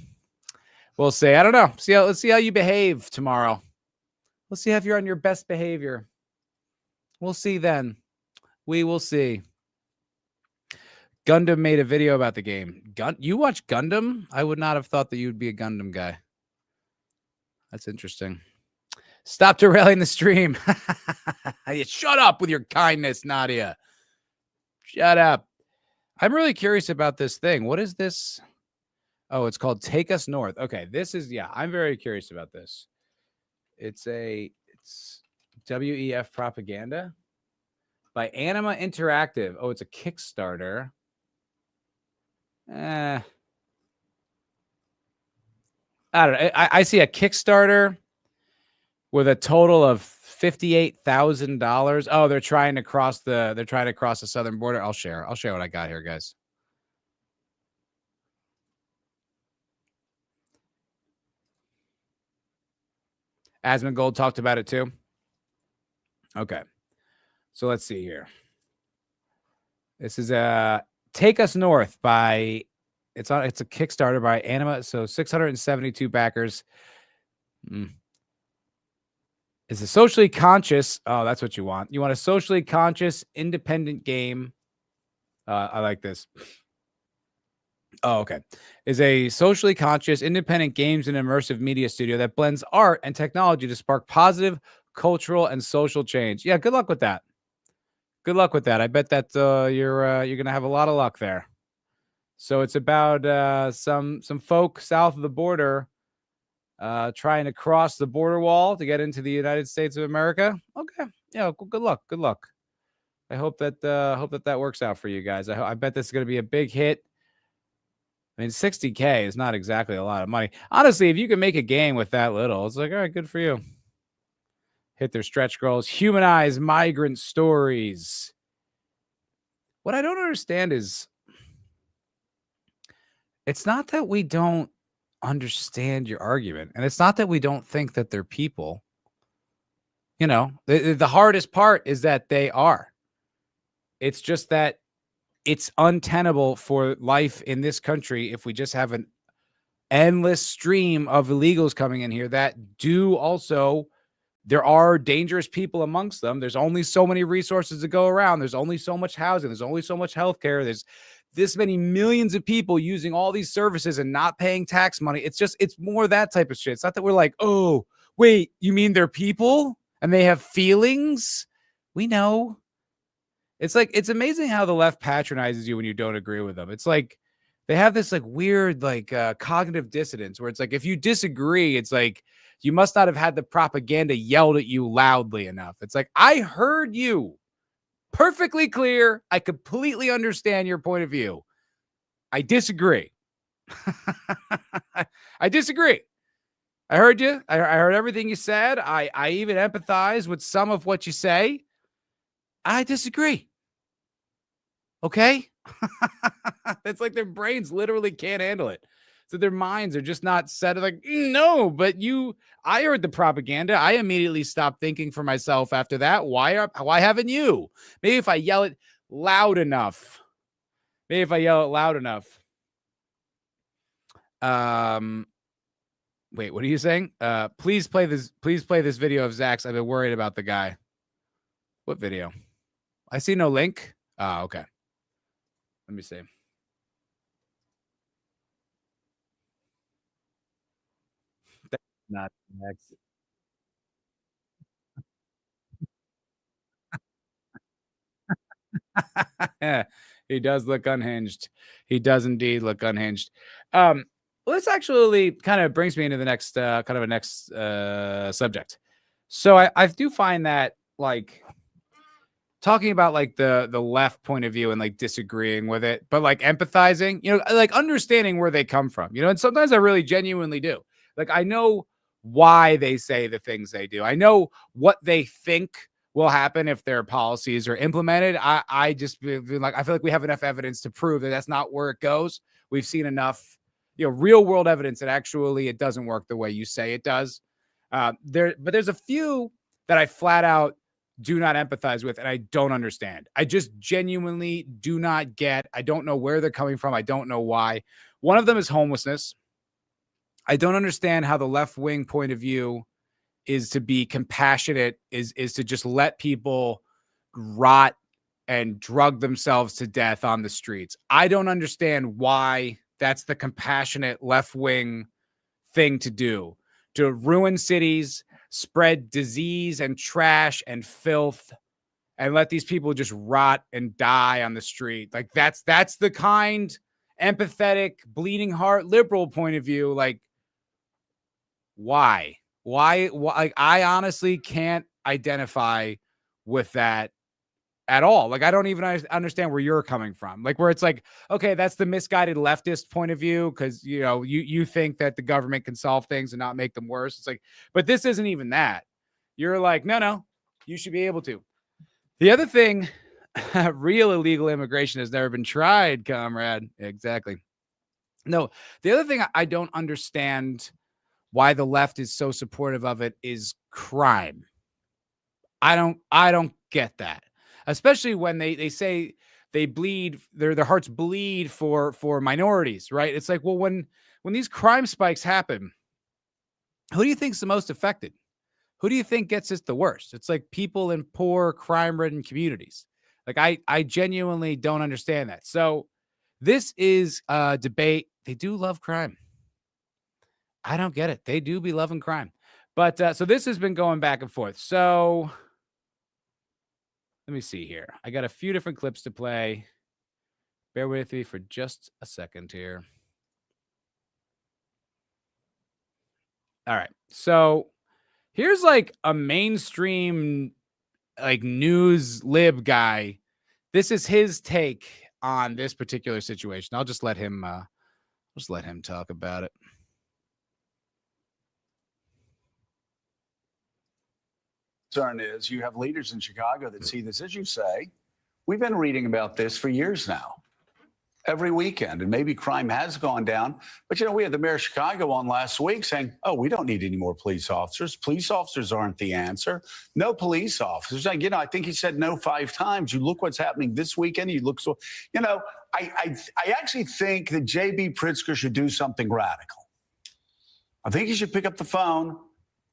We'll see. I don't know. Let's see how you behave tomorrow. Let's see if you're on your best behavior. We'll see then. We will see. Gundam made a video about the game. You watch Gundam? I would not have thought that you'd be a Gundam guy. That's interesting. Stop derailing the stream. Shut up with your kindness, Nadia. Shut up. I'm really curious about this thing. What is this? Oh, it's called Take Us North. Okay, this is, yeah, I'm very curious about this. It's WEF propaganda by Anima Interactive. Oh, it's a Kickstarter. I don't know. I see a Kickstarter with a total of $58,000. Oh, they're trying to cross the southern border. I'll share what I got here, guys. Asmongold talked about it too. Okay. So let's see here. This is Take Us North by it's a Kickstarter by Anima. So 672 backers. It's a socially conscious. Oh, that's what you want. You want a socially conscious, independent game. I like this. Oh, okay. Is a socially conscious, independent games and immersive media studio that blends art and technology to spark positive cultural and social change. Yeah, good luck with that. Good luck with that. I bet that you're gonna have a lot of luck there. So it's about some folk south of the border trying to cross the border wall to get into the United States of America. Okay, yeah, good luck. Good luck. I hope that that works out for you guys. I bet this is gonna be a big hit. I mean, $60K is not exactly a lot of money. Honestly, if you can make a game with that little, it's like, all right, good for you. Hit their stretch goals. Humanize migrant stories. What I don't understand is it's not that we don't understand your argument, and it's not that we don't think that they're people. You know, the hardest part is that they are. It's just that it's untenable for life in this country if we just have an endless stream of illegals coming in here that do also, there are dangerous people amongst them. There's only so many resources to go around. There's only so much housing. There's only so much healthcare. There's this many millions of people using all these services and not paying tax money. It's more that type of shit. It's not that we're like, oh, wait, you mean they're people and they have feelings? We know. It's like, it's amazing how the left patronizes you when you don't agree with them. It's like they have this like weird like cognitive dissonance where it's like if you disagree, it's like you must not have had the propaganda yelled at you loudly enough. It's like, I heard you perfectly clear. I completely understand your point of view. I disagree. I disagree. I heard you. I heard everything you said. I even empathize with some of what you say. I disagree. Okay? It's like their brains literally can't handle it. So their minds are just not set like, no, but I heard the propaganda. I immediately stopped thinking for myself after that. Why haven't you? Maybe if I yell it loud enough. Wait, what are you saying? Please play this video of Zach's. I've been worried about the guy. What video? I see no link. Okay. Let me see. That's not next. He does look unhinged. He does indeed look unhinged. This actually kind of brings me into the next subject. So I do find that like talking about like the left point of view and like disagreeing with it, but like empathizing, you know, like understanding where they come from, you know, and sometimes I really genuinely do. Like I know why they say the things they do. I know what they think will happen if their policies are implemented. I just feel like we have enough evidence to prove that that's not where it goes. We've seen enough, you know, real world evidence that actually it doesn't work the way you say it does. But there's a few that I flat out do not empathize with and I don't understand. I just genuinely do not get. I don't know where they're coming from. I don't know why. One of them is homelessness. I don't understand how the left-wing point of view is to be compassionate, is to just let people rot and drug themselves to death on the streets. I don't understand why that's the compassionate left-wing thing to do, to ruin cities, spread disease and trash and filth, and let these people just rot and die on the street. Like that's the kind empathetic, bleeding heart liberal point of view. Like, why? Like, I honestly can't identify with that at all. Like, I don't even understand where you're coming from. Like, where it's like, okay, that's the misguided leftist point of view because, you know, you think that the government can solve things and not make them worse. It's like, but this isn't even that. You're like, no, you should be able to. The other thing, real illegal immigration has never been tried, comrade. Exactly. No, the other thing I don't understand why the left is so supportive of it is crime. I don't get that. Especially when they say they bleed, their hearts bleed for minorities, right? It's like, well, when these crime spikes happen, who do you think's the most affected? Who do you think gets it the worst? It's like people in poor, crime-ridden communities. Like, I genuinely don't understand that. So this is a debate. They do love crime. I don't get it. They do be loving crime. But so this has been going back and forth. So let me see here. I got a few different clips to play. Bear with me for just a second here. All right. So here's like a mainstream like news lib guy. This is his take on this particular situation. I'll just let him talk about it. Concern is you have leaders in Chicago that see this, as you say. We've been reading about this for years now, every weekend, and maybe crime has gone down. But, you know, we had the mayor of Chicago on last week saying, oh, we don't need any more police officers. Police officers aren't the answer. No police officers. You know, I think he said no 5 times. You look what's happening this weekend. You look so, you know, I actually think that J.B. Pritzker should do something radical. I think he should pick up the phone,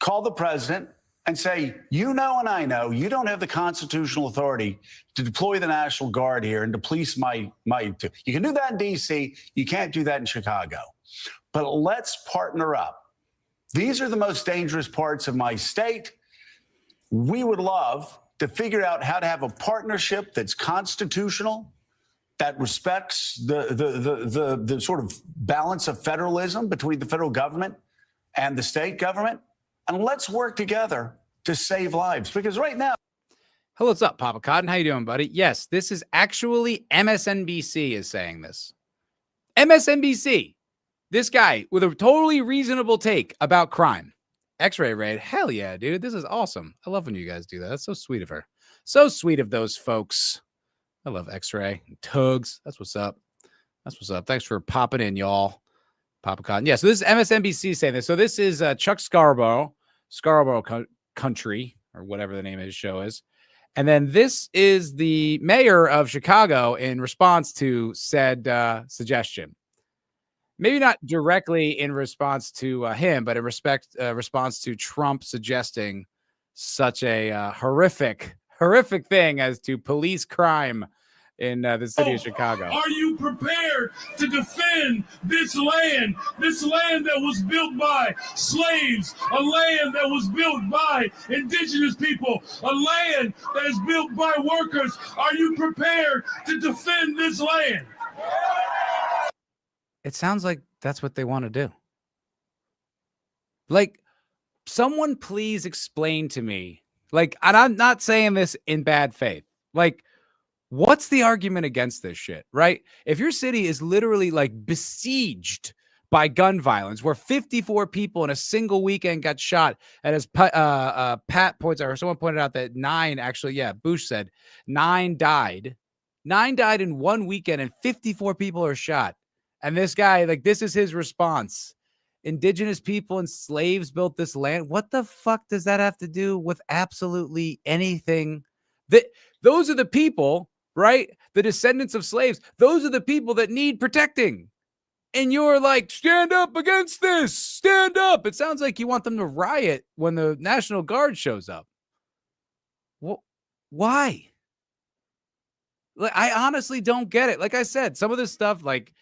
call the president, and say, you know, and I know you don't have the constitutional authority to deploy the National Guard here and to police my. You can do that in D.C. You can't do that in Chicago. But let's partner up. These are the most dangerous parts of my state. We would love to figure out how to have a partnership that's constitutional, that respects the sort of balance of federalism between the federal government and the state government. And let's work together to save lives. Because right now. Hello, what's up, Papa Cotton? How you doing, buddy? Yes, this is actually MSNBC is saying this. MSNBC. This guy with a totally reasonable take about crime. X-ray raid. Hell yeah, dude. This is awesome. I love when you guys do that. That's so sweet of her. So sweet of those folks. I love X-ray. Tugs. That's what's up. That's what's up. Thanks for popping in, y'all. Papa Cotton. Yeah, so this is MSNBC saying this. So this is Chuck Scarborough Country, or whatever the name of his show is. And then this is the mayor of Chicago in response to said suggestion. Maybe not directly in response to him, but in response to Trump suggesting such a horrific thing as to police crime in the city of Chicago. Are you prepared to defend this land that was built by slaves, a land that was built by indigenous people, a land that is built by workers? Are you prepared to defend this land? It sounds like that's what they want to do. Like, someone please explain to me, like, and I'm not saying this in bad faith, like, what's the argument against this shit, right? If your city is literally like besieged by gun violence, where 54 people in a single weekend got shot, and as Pat points out, or someone pointed out that 9 actually, yeah, Bush said 9 died. 9 died in one weekend and 54 people are shot. And this guy, like, this is his response. Indigenous people and slaves built this land. What the fuck does that have to do with absolutely anything? Those are the people, right? The descendants of slaves. Those are the people that need protecting. And you're like, stand up against this, stand up. It sounds like you want them to riot when the National Guard shows up. Well, why? Like, I honestly don't get it. Like I said, some of this stuff, like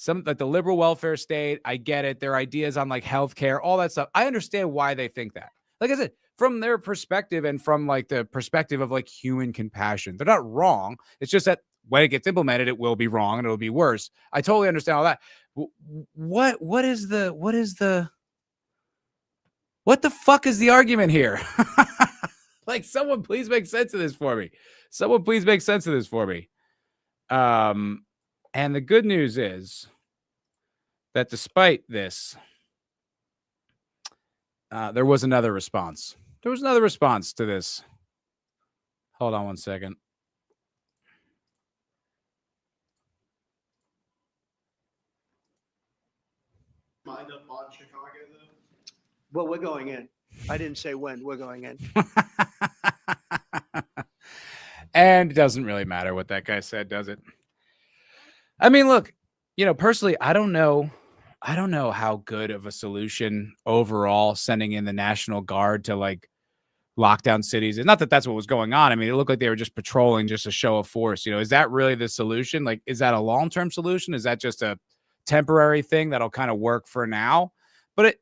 the liberal welfare state, I get it. Their ideas on like healthcare, all that stuff. I understand why they think that. Like I said, from their perspective and from like the perspective of like human compassion, they're not wrong. It's just that when it gets implemented, it will be wrong and it'll be worse. I totally understand all that. What the fuck is the argument here? Like, someone please make sense of this for me. Someone please make sense of this for me. And the good news is that despite this, there was another response. There was another response to this. Hold on one second. Mind up on Chicago, though? Well, we're going in. I didn't say when. We're going in. And it doesn't really matter what that guy said, does it? I mean, look, personally, I don't know how good of a solution overall sending in the National Guard to like lock down cities. It's not that that's what was going on. I mean, it looked like they were just patrolling, just a show of force. Is that really the solution? Like, is that a long-term solution? Is that just a temporary thing that'll kind of work for now? But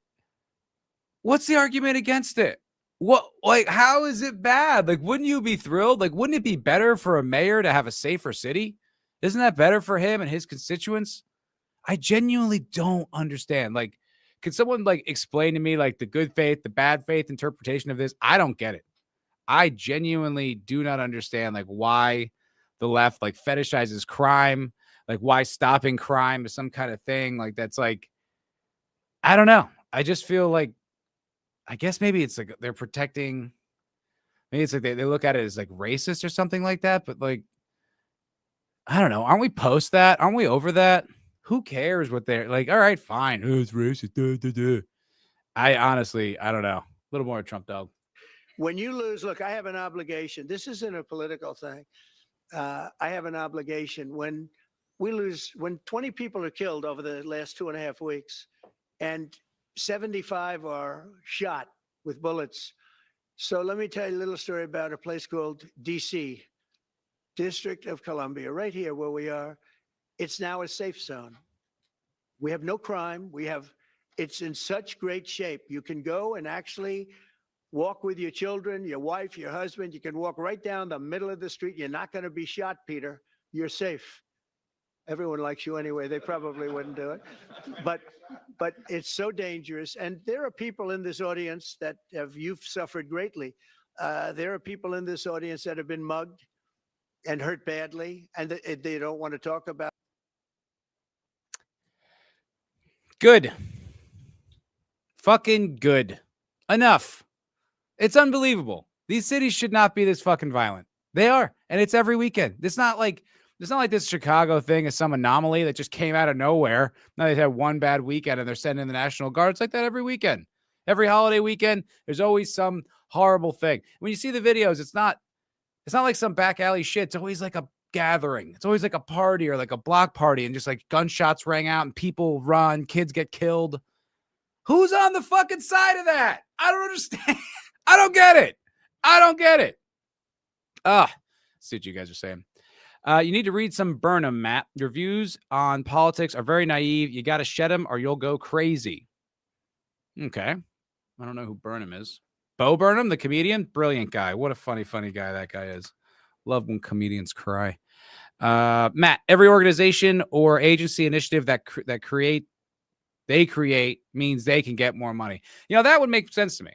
what's the argument against it? How is it bad? Like, wouldn't you be thrilled? Like, wouldn't it be better for a mayor to have a safer city? Isn't that better for him and his constituents? I genuinely don't understand. Like, could someone like explain to me like the good faith, the bad faith interpretation of this? I don't get it. I genuinely do not understand like why the left like fetishizes crime, like why stopping crime is some kind of thing. Like, that's like, I don't know. I just feel like, I guess maybe it's like they're protecting, maybe it's like they look at it as like racist or something like that. But like, I don't know. Aren't we post that? Aren't we over that? Who cares what they're like? All right, fine. Oh, it's racist. I honestly, I don't know. A little more Trump dog. When you lose, look, I have an obligation. This isn't a political thing. I have an obligation. When we lose, when 20 people are killed over the last 2.5 weeks and 75 are shot with bullets. So let me tell you a little story about a place called DC, District of Columbia, right here where we are. It's now a safe zone. We have no crime. It's in such great shape. You can go and actually walk with your children, your wife, your husband. You can walk right down the middle of the street. You're not going to be shot, Peter. You're safe. Everyone likes you anyway. They probably wouldn't do it. But it's so dangerous. And there are people in this audience that you've suffered greatly. There are people in this audience that have been mugged and hurt badly, and they don't want to talk about. Good. Fucking good. Enough. It's unbelievable. These cities should not be this fucking violent. They are. And it's every weekend. It's not like this Chicago thing is some anomaly that just came out of nowhere. Now they've had one bad weekend and they're sending in the National Guard. It's like that every weekend. Every holiday weekend, there's always some horrible thing. When you see the videos, it's not like some back alley shit. It's always like a gathering. It's always like a party or like a block party, and just like gunshots rang out and people run, kids get killed. Who's on the fucking side of that? I don't understand. I don't get it. See what you guys are saying. You need to read some Burnham, Matt. Your views on politics are very naive. You got to shed them or you'll go crazy. Okay. I don't know who Burnham is. Bo Burnham, the comedian? Brilliant guy. What a funny guy that guy is. Love when comedians cry. Matt, every organization or agency initiative that create means they can get more money. That would make sense to me.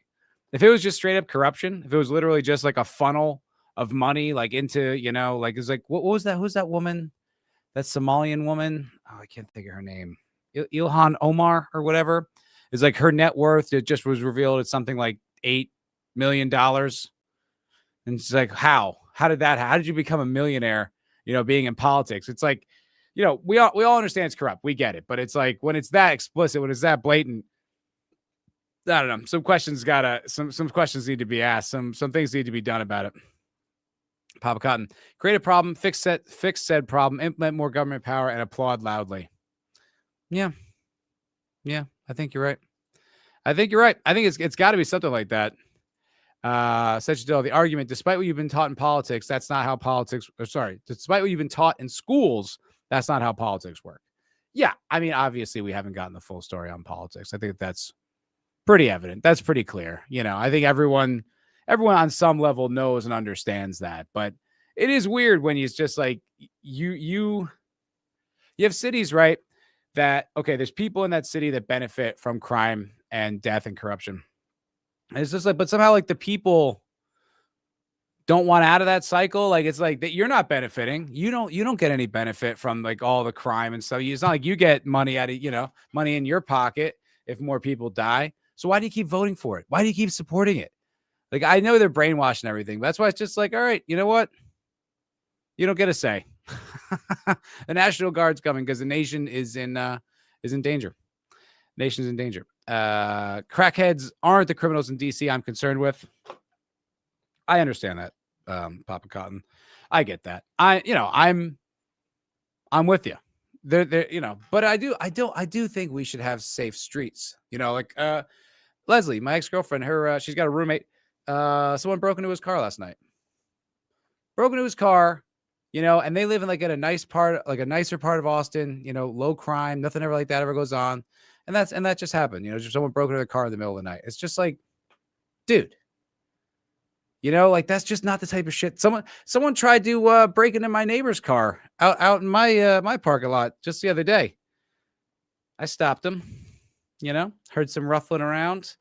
If it was just straight up corruption, if it was literally just like a funnel of money, like into, like, it's like, what was that? Who's that woman? That Somalian woman? Oh, I can't think of her name. Ilhan Omar or whatever. It's like her net worth, it just was revealed it's something like $8 million. And it's like, how did you become a millionaire, being in politics? It's like, we all understand it's corrupt. We get it. But it's like, when it's that explicit, when it's that blatant, I don't know. Some questions need to be asked. Some things need to be done about it. Papa Cotton, create a problem, fix said problem, implement more government power, and applaud loudly. Yeah. Yeah. I think you're right. I think it's got to be something like that. Such the argument, despite what you've been taught in politics, that's not how politics, despite what you've been taught in schools, that's not how politics work. Yeah. I mean, obviously we haven't gotten the full story on politics. I think that's pretty evident. That's pretty clear. I think everyone on some level knows and understands that, but it is weird when it's just like you have cities, right? That, okay, there's people in that city that benefit from crime and death and corruption. And it's just like, but somehow like the people don't want out of that cycle. Like, it's like that you're not benefiting. You don't get any benefit from like all the crime and stuff. It's not like you get money out of, money in your pocket if more people die. So why do you keep voting for it? Why do you keep supporting it? Like, I know they're brainwashed and everything, but that's why it's just like, all right, you know what? You don't get a say. The National Guard's coming because the nation is in danger. Nation's in danger. Crackheads aren't the criminals in DC I'm concerned with. I understand that, Papa Cotton. I get that. I'm with you. But I do think we should have safe streets. Like Leslie, my ex-girlfriend, she's got a roommate. Someone broke into his car last night. Broke into his car, and they live in like a nicer part of Austin, low crime, nothing ever like that ever goes on. And that just happened, just someone broke into their car in the middle of the night. It's just like, dude, like that's just not the type of shit. Someone tried to break into my neighbor's car out in my parking lot just the other day. I stopped them, heard some ruffling around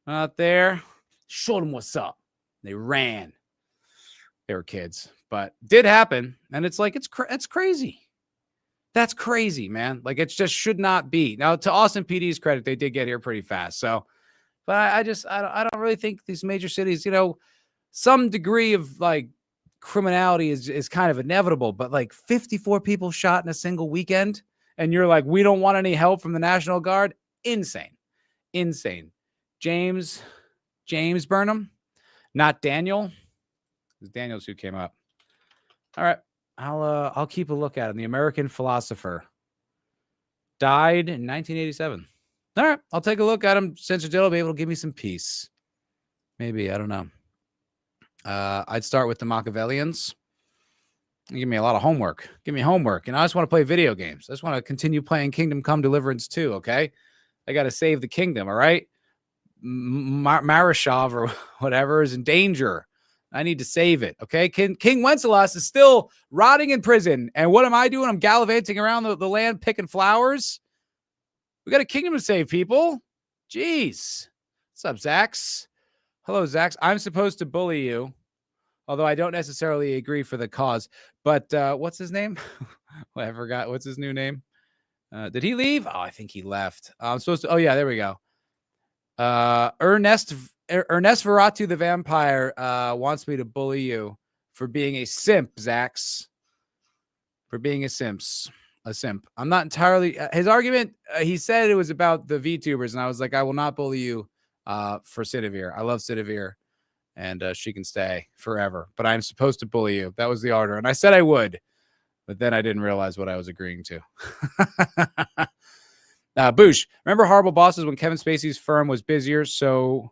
out there, showed them what's up. They ran. They were kids, but did happen. And it's like, it's crazy. That's crazy, man. Like, it just should not be. Now, to Austin PD's credit, they did get here pretty fast. So, but I don't really think these major cities, some degree of like criminality is kind of inevitable, but like 54 people shot in a single weekend. And you're like, we don't want any help from the National Guard. Insane. James Burnham, not Daniel. It's Daniel's who came up. All right. I'll keep a look at him. The American philosopher died in 1987. All right. I'll take a look at him. Sensor Dill will be able to give me some peace. Maybe. I don't know. I'd start with the Machiavellians. Give me a lot of homework. Give me homework. I just want to play video games. I just want to continue playing Kingdom Come Deliverance 2. Okay. I got to save the kingdom. All right. Marashov or whatever is in danger. I need to save it. Okay. King Wenceslas is still rotting in prison. And what am I doing? I'm gallivanting around the land picking flowers. We got a kingdom to save, people. Jeez. What's up, Zax? Hello, Zax. I'm supposed to bully you, although I don't necessarily agree for the cause. But what's his name? I forgot. What's his new name? Did he leave? Oh, I think he left. I'm supposed to. Oh, yeah, there we go. Ernest Veratu the vampire wants me to bully you for being a simp, Zax. For being a simp. I'm not entirely his argument. He said it was about the VTubers, and I was like, I will not bully you for Sidivir. I love Sidivir, and she can stay forever. But I'm supposed to bully you. That was the order, and I said I would, but then I didn't realize what I was agreeing to. Boosh, remember Horrible Bosses when Kevin Spacey's firm was busier, so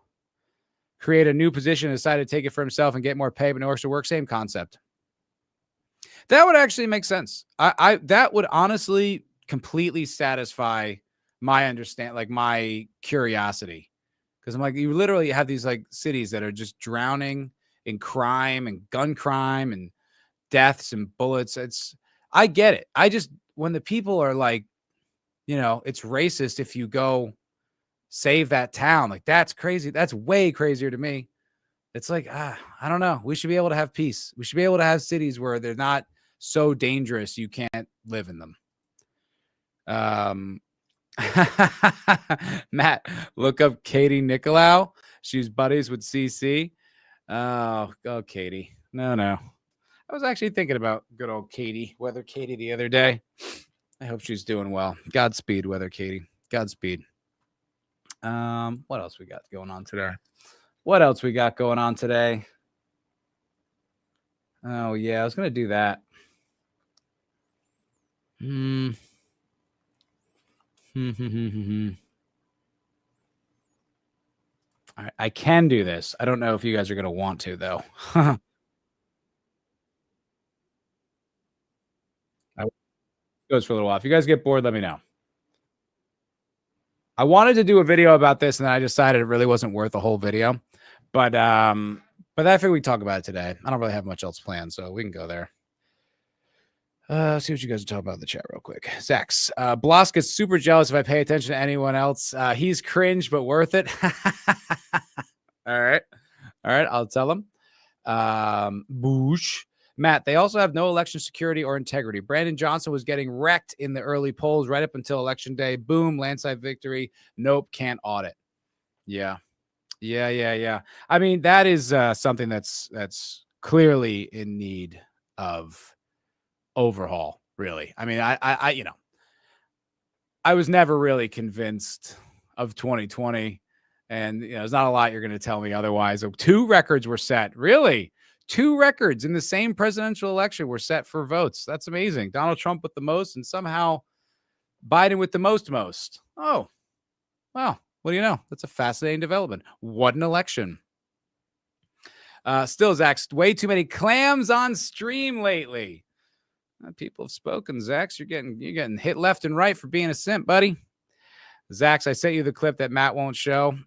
create a new position, decided to take it for himself and get more pay, but no extra work. Same concept. That would actually make sense. That would honestly completely satisfy my my curiosity. Because I'm like, you literally have these like cities that are just drowning in crime and gun crime and deaths and bullets. I get it. When the people are like, it's racist if you go save that town. Like, that's crazy. That's way crazier to me. It's like, I don't know. We should be able to have peace. We should be able to have cities where they're not so dangerous you can't live in them. Matt, look up Katie Nicolau. She's buddies with CC. Oh, Katie. No. I was actually thinking about good old Weather Katie the other day. I hope she's doing well. Godspeed, Weather Katie. Godspeed. What else we got going on today? Oh, yeah, I was going to do that. I can do this. I don't know if you guys are going to want to, though. Goes for a little while. If you guys get bored, let me know. I wanted to do a video about this, and then I decided it really wasn't worth a whole video. But I figured we'd talk about it today. I don't really have much else planned, so we can go there. See what you guys are talking about in the chat real quick. Zax, Bloss gets super jealous if I pay attention to anyone else. He's cringe, but worth it. All right. I'll tell him. Boosh. Matt, they also have no election security or integrity. Brandon Johnson was getting wrecked in the early polls right up until election day. Boom, landslide victory. Nope, can't audit. Yeah. I mean, that is something that's clearly in need of overhaul, really. I mean, I was never really convinced of 2020, and there's not a lot you're going to tell me otherwise. 2 records were set, really. 2 records in the same presidential election were set for votes. That's amazing. Donald Trump with the most, and somehow Biden with the most. Oh, wow. What do you know? That's a fascinating development. What an election. Still, Zach, way too many clams on stream lately. People have spoken, Zax. You're getting hit left and right for being a simp, buddy. Zax, I sent you the clip that Matt won't show.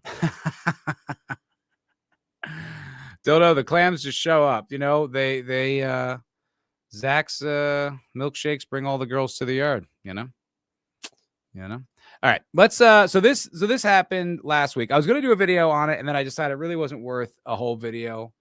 Dildo, the clams just show up. Zax's milkshakes bring all the girls to the yard. All right, let's. So this happened last week. I was going to do a video on it, and then I decided it really wasn't worth a whole video,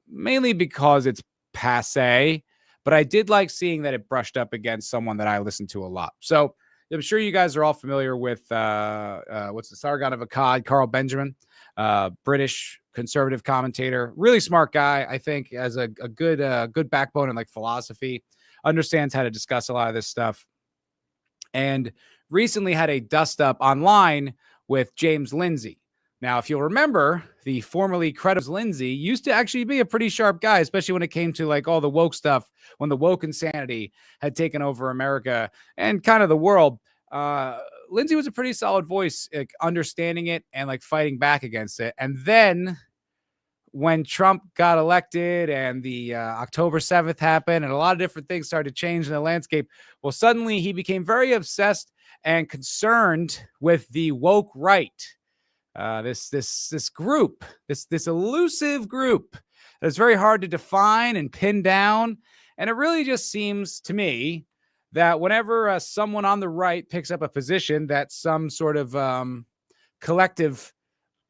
mainly because it's passe. But I did like seeing that it brushed up against someone that I listen to a lot. So I'm sure you guys are all familiar with what's the Sargon of Akkad, Carl Benjamin, British conservative commentator, really smart guy. I think has a good backbone in like philosophy, understands how to discuss a lot of this stuff, and recently had a dust up online with James Lindsay. Now, if you'll remember, the formerly credible Lindsay used to actually be a pretty sharp guy, especially when it came to like all the woke stuff, when the woke insanity had taken over America and kind of the world. Lindsay was a pretty solid voice, like, understanding it and like fighting back against it. And then when Trump got elected and the October 7th happened and a lot of different things started to change in the landscape, well, suddenly he became very obsessed and concerned with the woke right. This group, this elusive group that's very hard to define and pin down. And it really just seems to me that whenever someone on the right picks up a position that some sort of collective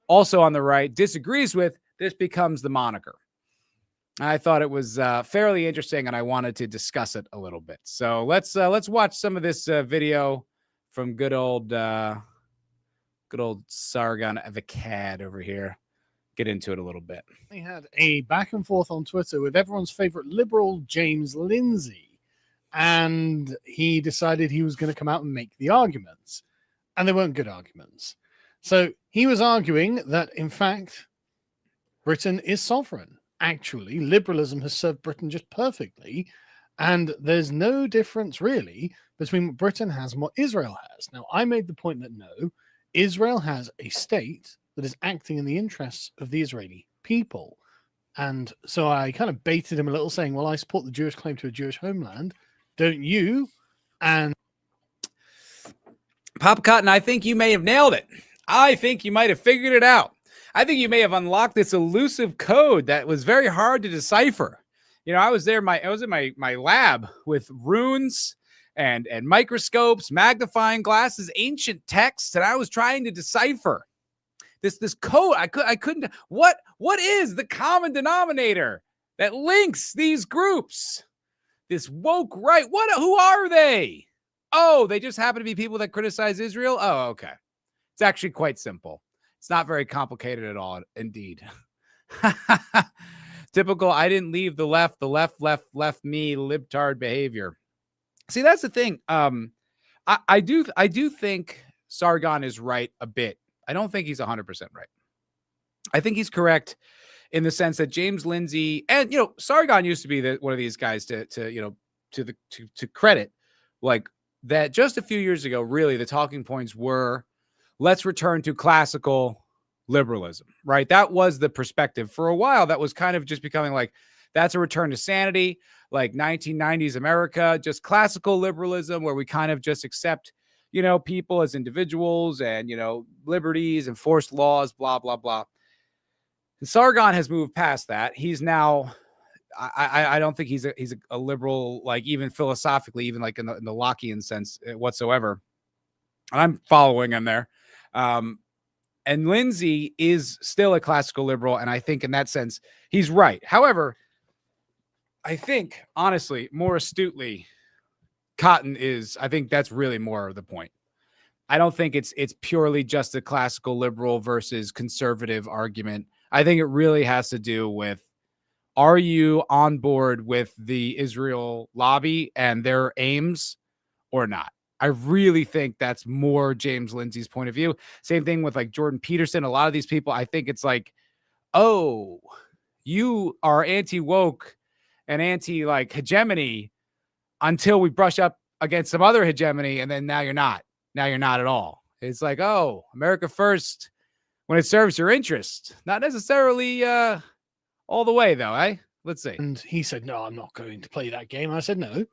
also on the right disagrees with, this becomes the moniker. I thought it was fairly interesting, and I wanted to discuss it a little bit. So let's watch some of this video from good old Sargon of Akkad over here. Get into it a little bit. They had a back and forth on Twitter with everyone's favorite liberal, James Lindsay, and he decided he was going to come out and make the arguments, and they weren't good arguments. So he was arguing that, in fact, Britain is sovereign. Actually, liberalism has served Britain just perfectly, and there's no difference really between what Britain has and what Israel has. Now, I made the point that no, Israel has a state that is acting in the interests of the Israeli people. And so I kind of baited him a little, saying, well, I support the Jewish claim to a Jewish homeland. Don't you? And Papa Cotton, I think you may have nailed it. I think you might have figured it out. I think you may have unlocked this elusive code that was very hard to decipher. I was there. I was in my lab with runes and microscopes, magnifying glasses, ancient texts, and I was trying to decipher this code. I couldn't. What is the common denominator that links these groups? This woke right. Who are they? Oh, they just happen to be people that criticize Israel. Oh, okay. It's actually quite simple. It's not very complicated at all, indeed. Typical, I didn't leave the left left me, libtard behavior. See, that's the thing. I do think Sargon is right a bit. I don't think he's 100% right. I think he's correct in the sense that James Lindsay and Sargon used to be one of these guys to credit, like that just a few years ago, really the talking points were, let's return to classical liberalism, right? That was the perspective for a while. That was kind of just becoming like, that's a return to sanity, like 1990s America, just classical liberalism, where we kind of just accept, people as individuals and, liberties, enforced laws, blah, blah, blah. And Sargon has moved past that. He's now, I don't think he's a liberal, like even philosophically, even like in the Lockean sense whatsoever. I'm following him there. And Lindsay is still a classical liberal. And I think in that sense, he's right. However, I think, honestly, more astutely, Cotton is, I think that's really more of the point. I don't think it's purely just a classical liberal versus conservative argument. I think it really has to do with, are you on board with the Israel lobby and their aims or not? I really think that's more James Lindsay's point of view. Same thing with like Jordan Peterson. A lot of these people, I think it's like, oh, you are anti-woke and anti-like hegemony until we brush up against some other hegemony, and then now you're not. Now you're not at all. It's like, oh, America first when it serves your interest. Not necessarily all the way, though, eh? Let's see. And he said, no, I'm not going to play that game. I said, no,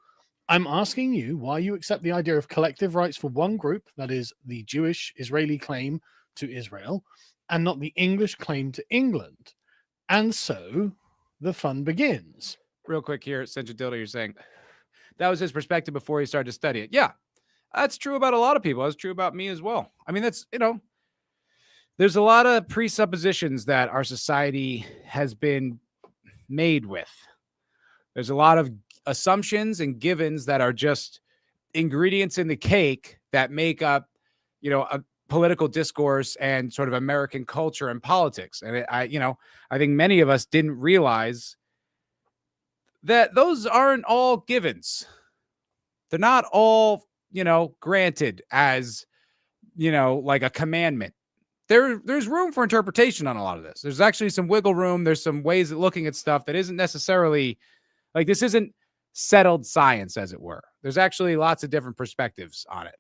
I'm asking you why you accept the idea of collective rights for one group, that is the Jewish Israeli claim to Israel, and not the English claim to England. And so the fun begins. Real quick here, Central Dildo, you're saying that was his perspective before he started to study it. Yeah, that's true about a lot of people. That's true about me as well. I mean, that's, there's a lot of presuppositions that our society has been made with. There's a lot of assumptions and givens that are just ingredients in the cake that make up, a political discourse and sort of American culture and politics. And I think many of us didn't realize that those aren't all givens. They're not all, granted as, like a commandment. There's room for interpretation on a lot of this. There's actually some wiggle room. There's some ways of looking at stuff that isn't necessarily like, this isn't settled science, as it were. There's actually lots of different perspectives on it.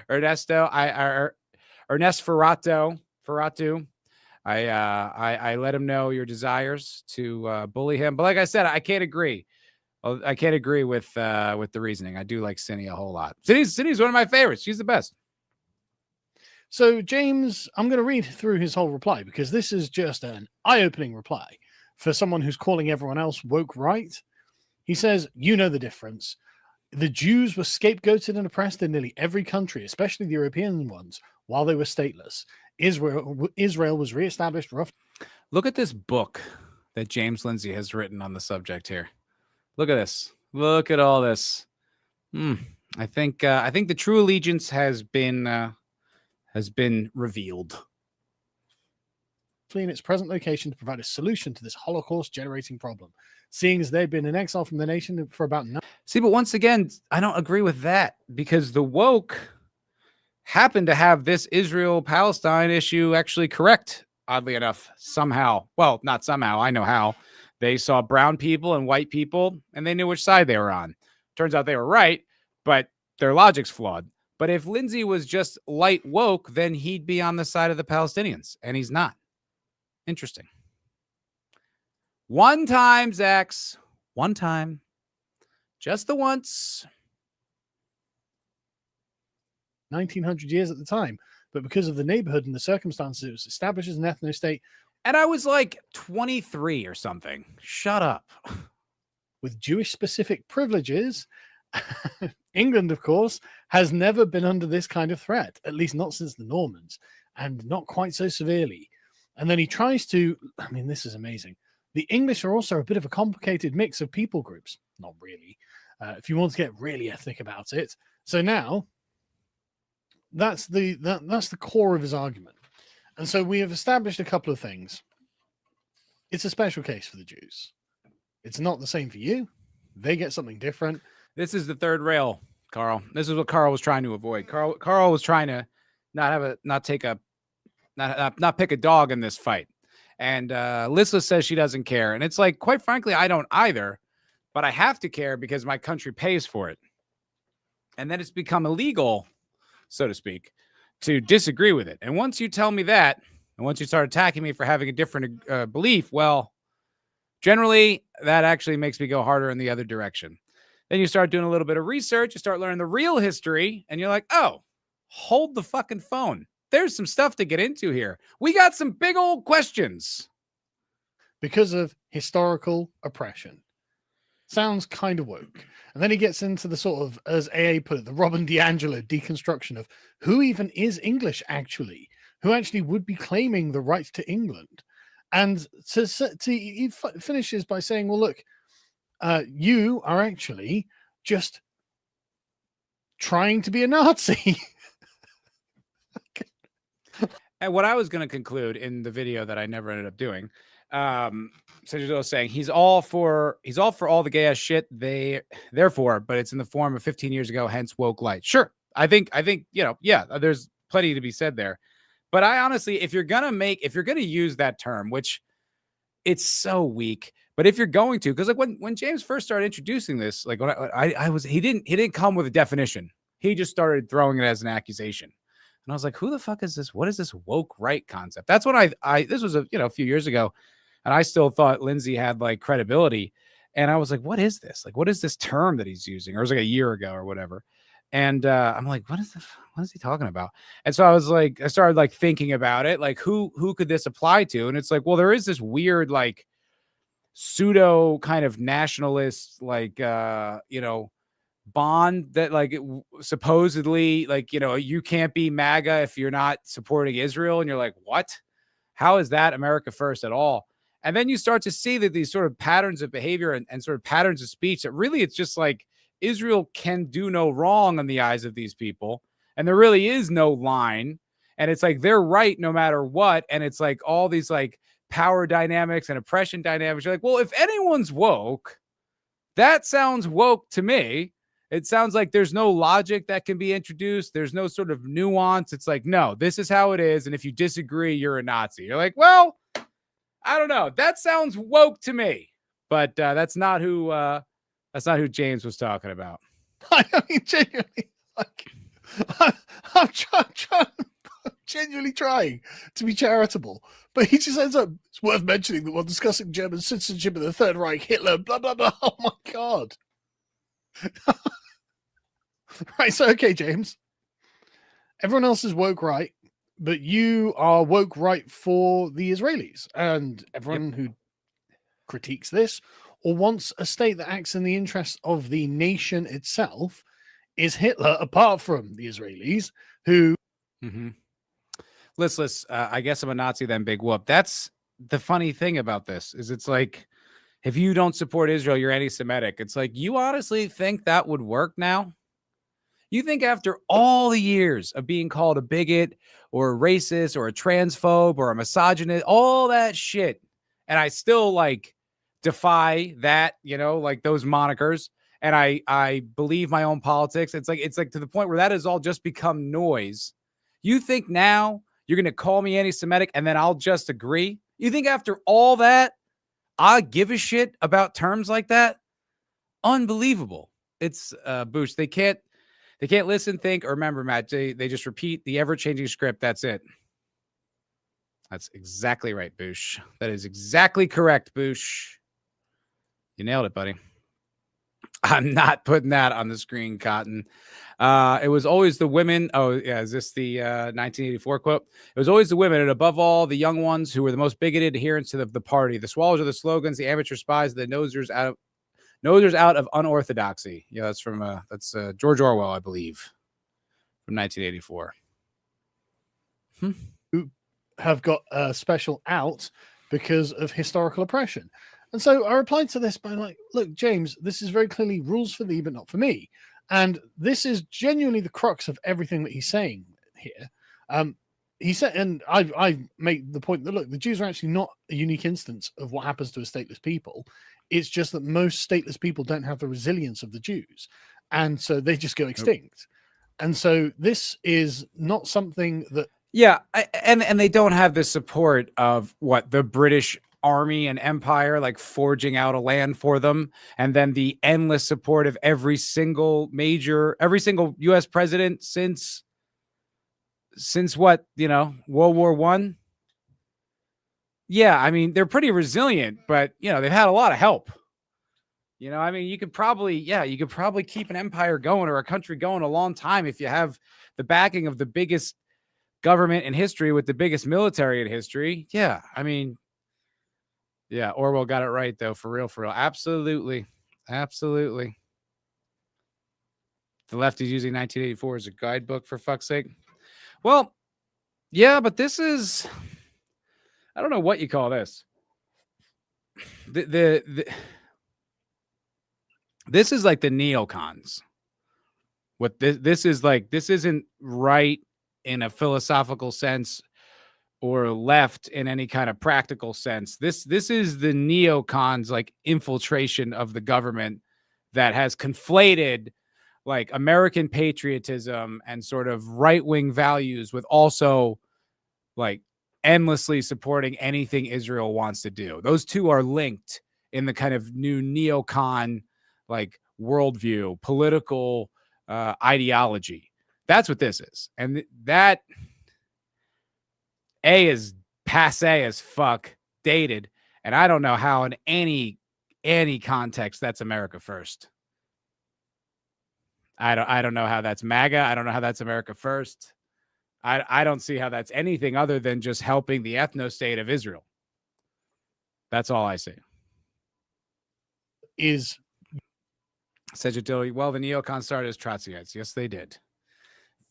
Ernest Ferrato. I let him know your desires to bully him, but like I said, I can't agree. I can't agree with the reasoning. I do like Cindy a whole lot. Cindy's one of my favorites. She's the best. So James, I'm going to read through his whole reply because this is just an eye-opening reply for someone who's calling everyone else woke right. He says, you know the difference. The Jews were scapegoated and oppressed in nearly every country, especially the European ones, while they were stateless. Israel was reestablished rough. Look at this book that James Lindsay has written on the subject here. Look at this. Look at all this. I think the true allegiance has been revealed. In its present location to provide a solution to this Holocaust generating problem, seeing as they've been in exile from the nation for about 9. See, but once again, I don't agree with that because the woke happen to have this Israel-Palestine issue actually correct, oddly enough, somehow. Well, not somehow. I know how. They saw brown people and white people, and they knew which side they were on. Turns out they were right, but their logic's flawed. But if Lindsay was just light woke, then he'd be on the side of the Palestinians, and he's not. Interesting. One time, Zax. One time. Just the once. 1900 years at the time, but because of the neighborhood and the circumstances, it was established as an ethno-state. And I was like 23 or something. Shut up. With Jewish-specific privileges. England, of course, has never been under this kind of threat, at least not since the Normans, and not quite so severely. And then he tries to, I mean, this is amazing. The English are also a bit of a complicated mix of people groups. Not really. If you want to get really ethnic about it. So now, that's the core of his argument. And so we have established a couple of things. It's a special case for the Jews. It's not the same for you. They get something different. This is the third rail, Carl. This is what Carl was trying to avoid. Carl was trying to not pick a dog in this fight. And Lissa says she doesn't care. And it's like, quite frankly, I don't either. but I have to care because my country pays for it. And then it's become illegal, so to speak, to disagree with it. And once you tell me that, and once you start attacking me for having a different belief, well, generally that actually makes me go harder in the other direction. Then you start doing a little bit of research, you start learning the real history, and you're like, oh, hold the fucking phone. There's some stuff to get into here. We got some big old questions. Because of historical oppression. Sounds kind of woke. And then he gets into the sort of, as AA put it, the Robin DiAngelo deconstruction of who even is English actually, who actually would be claiming the right to England. And he finishes by saying, well, look, you are actually just trying to be a Nazi. And what I was going to conclude in the video that I never ended up doing, Sergio was saying he's all for all the gay ass shit. Therefore, but it's in the form of 15 years ago, hence woke light. Sure, I think yeah, there's plenty to be said there. But I honestly, if you're gonna use that term, which it's so weak, but if you're going to, because like when James first started introducing this, like when he didn't come with a definition. He just started throwing it as an accusation. And I was like, who the fuck is this? What is this woke right concept? That's when this was a few years ago. And I still thought Lindsay had like credibility. And I was like, what is this? Like, what is this term that he's using? Or it was like a year ago or whatever. And I'm like, what is he talking about? And so I started like thinking about it. Like who could this apply to? And it's like, well, there is this weird, like pseudo kind of nationalist, like, bond that like supposedly like, you can't be MAGA if you're not supporting Israel. And you're like, what? How is that America first at all? And then you start to see that these sort of patterns of behavior and sort of patterns of speech that really it's just like Israel can do no wrong in the eyes of these people. And there really is no line. And it's like they're right no matter what. And it's like all these like power dynamics and oppression dynamics. You're like, well, if anyone's woke, that sounds woke to me. It sounds like there's no logic that can be introduced. There's no sort of nuance. It's like, no, this is how it is. And if you disagree, you're a Nazi. You're like, well, I don't know. That sounds woke to me. But that's not who James was talking about. I mean, genuinely, like, I'm genuinely trying to be charitable. But he just ends up, it's worth mentioning that while discussing German citizenship in the Third Reich, Hitler, blah, blah, blah. Oh, my God. Right, so okay, James. Everyone else is woke right, but you are woke right for the Israelis. And everyone who critiques this or wants a state that acts in the interest of the nation itself is Hitler, apart from the Israelis, who... Listless, I guess I'm a Nazi then, big whoop. That's the funny thing about this, is it's like, if you don't support Israel, you're anti-Semitic. It's like, you honestly think that would work now? You think after all the years of being called a bigot or a racist or a transphobe or a misogynist, all that shit, and I still like defy that, like those monikers, and I believe my own politics. It's like to the point where that has all just become noise. You think now you're going to call me anti-Semitic and then I'll just agree? You think after all that, I give a shit about terms like that? Unbelievable. It's Boosh. They can't listen, think, or remember, Matt. They just repeat the ever-changing script. That's it. That's exactly right, Boosh. That is exactly correct, Boosh. You nailed it, buddy. I'm not putting that on the screen, Cotton. It was always the women. Oh, yeah. Is this the 1984 quote? It was always the women, and above all, the young ones who were the most bigoted adherents to the party. The swallows are the slogans, the amateur spies, the nosers out of unorthodoxy. Yeah, that's from George Orwell, I believe, from 1984. Who have got a special out because of historical oppression. And so I replied to this by like, look, James, this is very clearly rules for thee, but not for me. And this is genuinely the crux of everything that he's saying here. He said, and I made the point that, look, the Jews are actually not a unique instance of what happens to a stateless people. It's just that most stateless people don't have the resilience of the Jews. And so they just go extinct. And so this is not something that... Yeah, and they don't have the support of what the British army and empire, like forging out a land for them, and then the endless support of every single U.S. president since what, World War I. Yeah, I mean, they're pretty resilient, but they've had a lot of help. I mean, you could probably keep an empire going or a country going a long time if you have the backing of the biggest government in history with the biggest military in history. Yeah, I mean, yeah, Orwell got it right, though, for real. Absolutely. Absolutely. The left is using 1984 as a guidebook, for fuck's sake. Well, yeah, but this is, I don't know what you call this. This is like the neocons. What this is like, this isn't right in a philosophical sense or left in any kind of practical sense. This is the neocons, like, infiltration of the government that has conflated like American patriotism and sort of right-wing values with also like endlessly supporting anything Israel wants to do. Those two are linked in the kind of new neocon like worldview, political ideology. That's what this is. And that is passe as fuck, dated, and I don't know how in any context that's America first. I don't know how that's MAGA. I don't know how that's America first. I don't see how that's anything other than just helping the ethno-state of Israel. That's all I see. Said Jadili, well, the neocons started as Trotskyites. Yes, they did.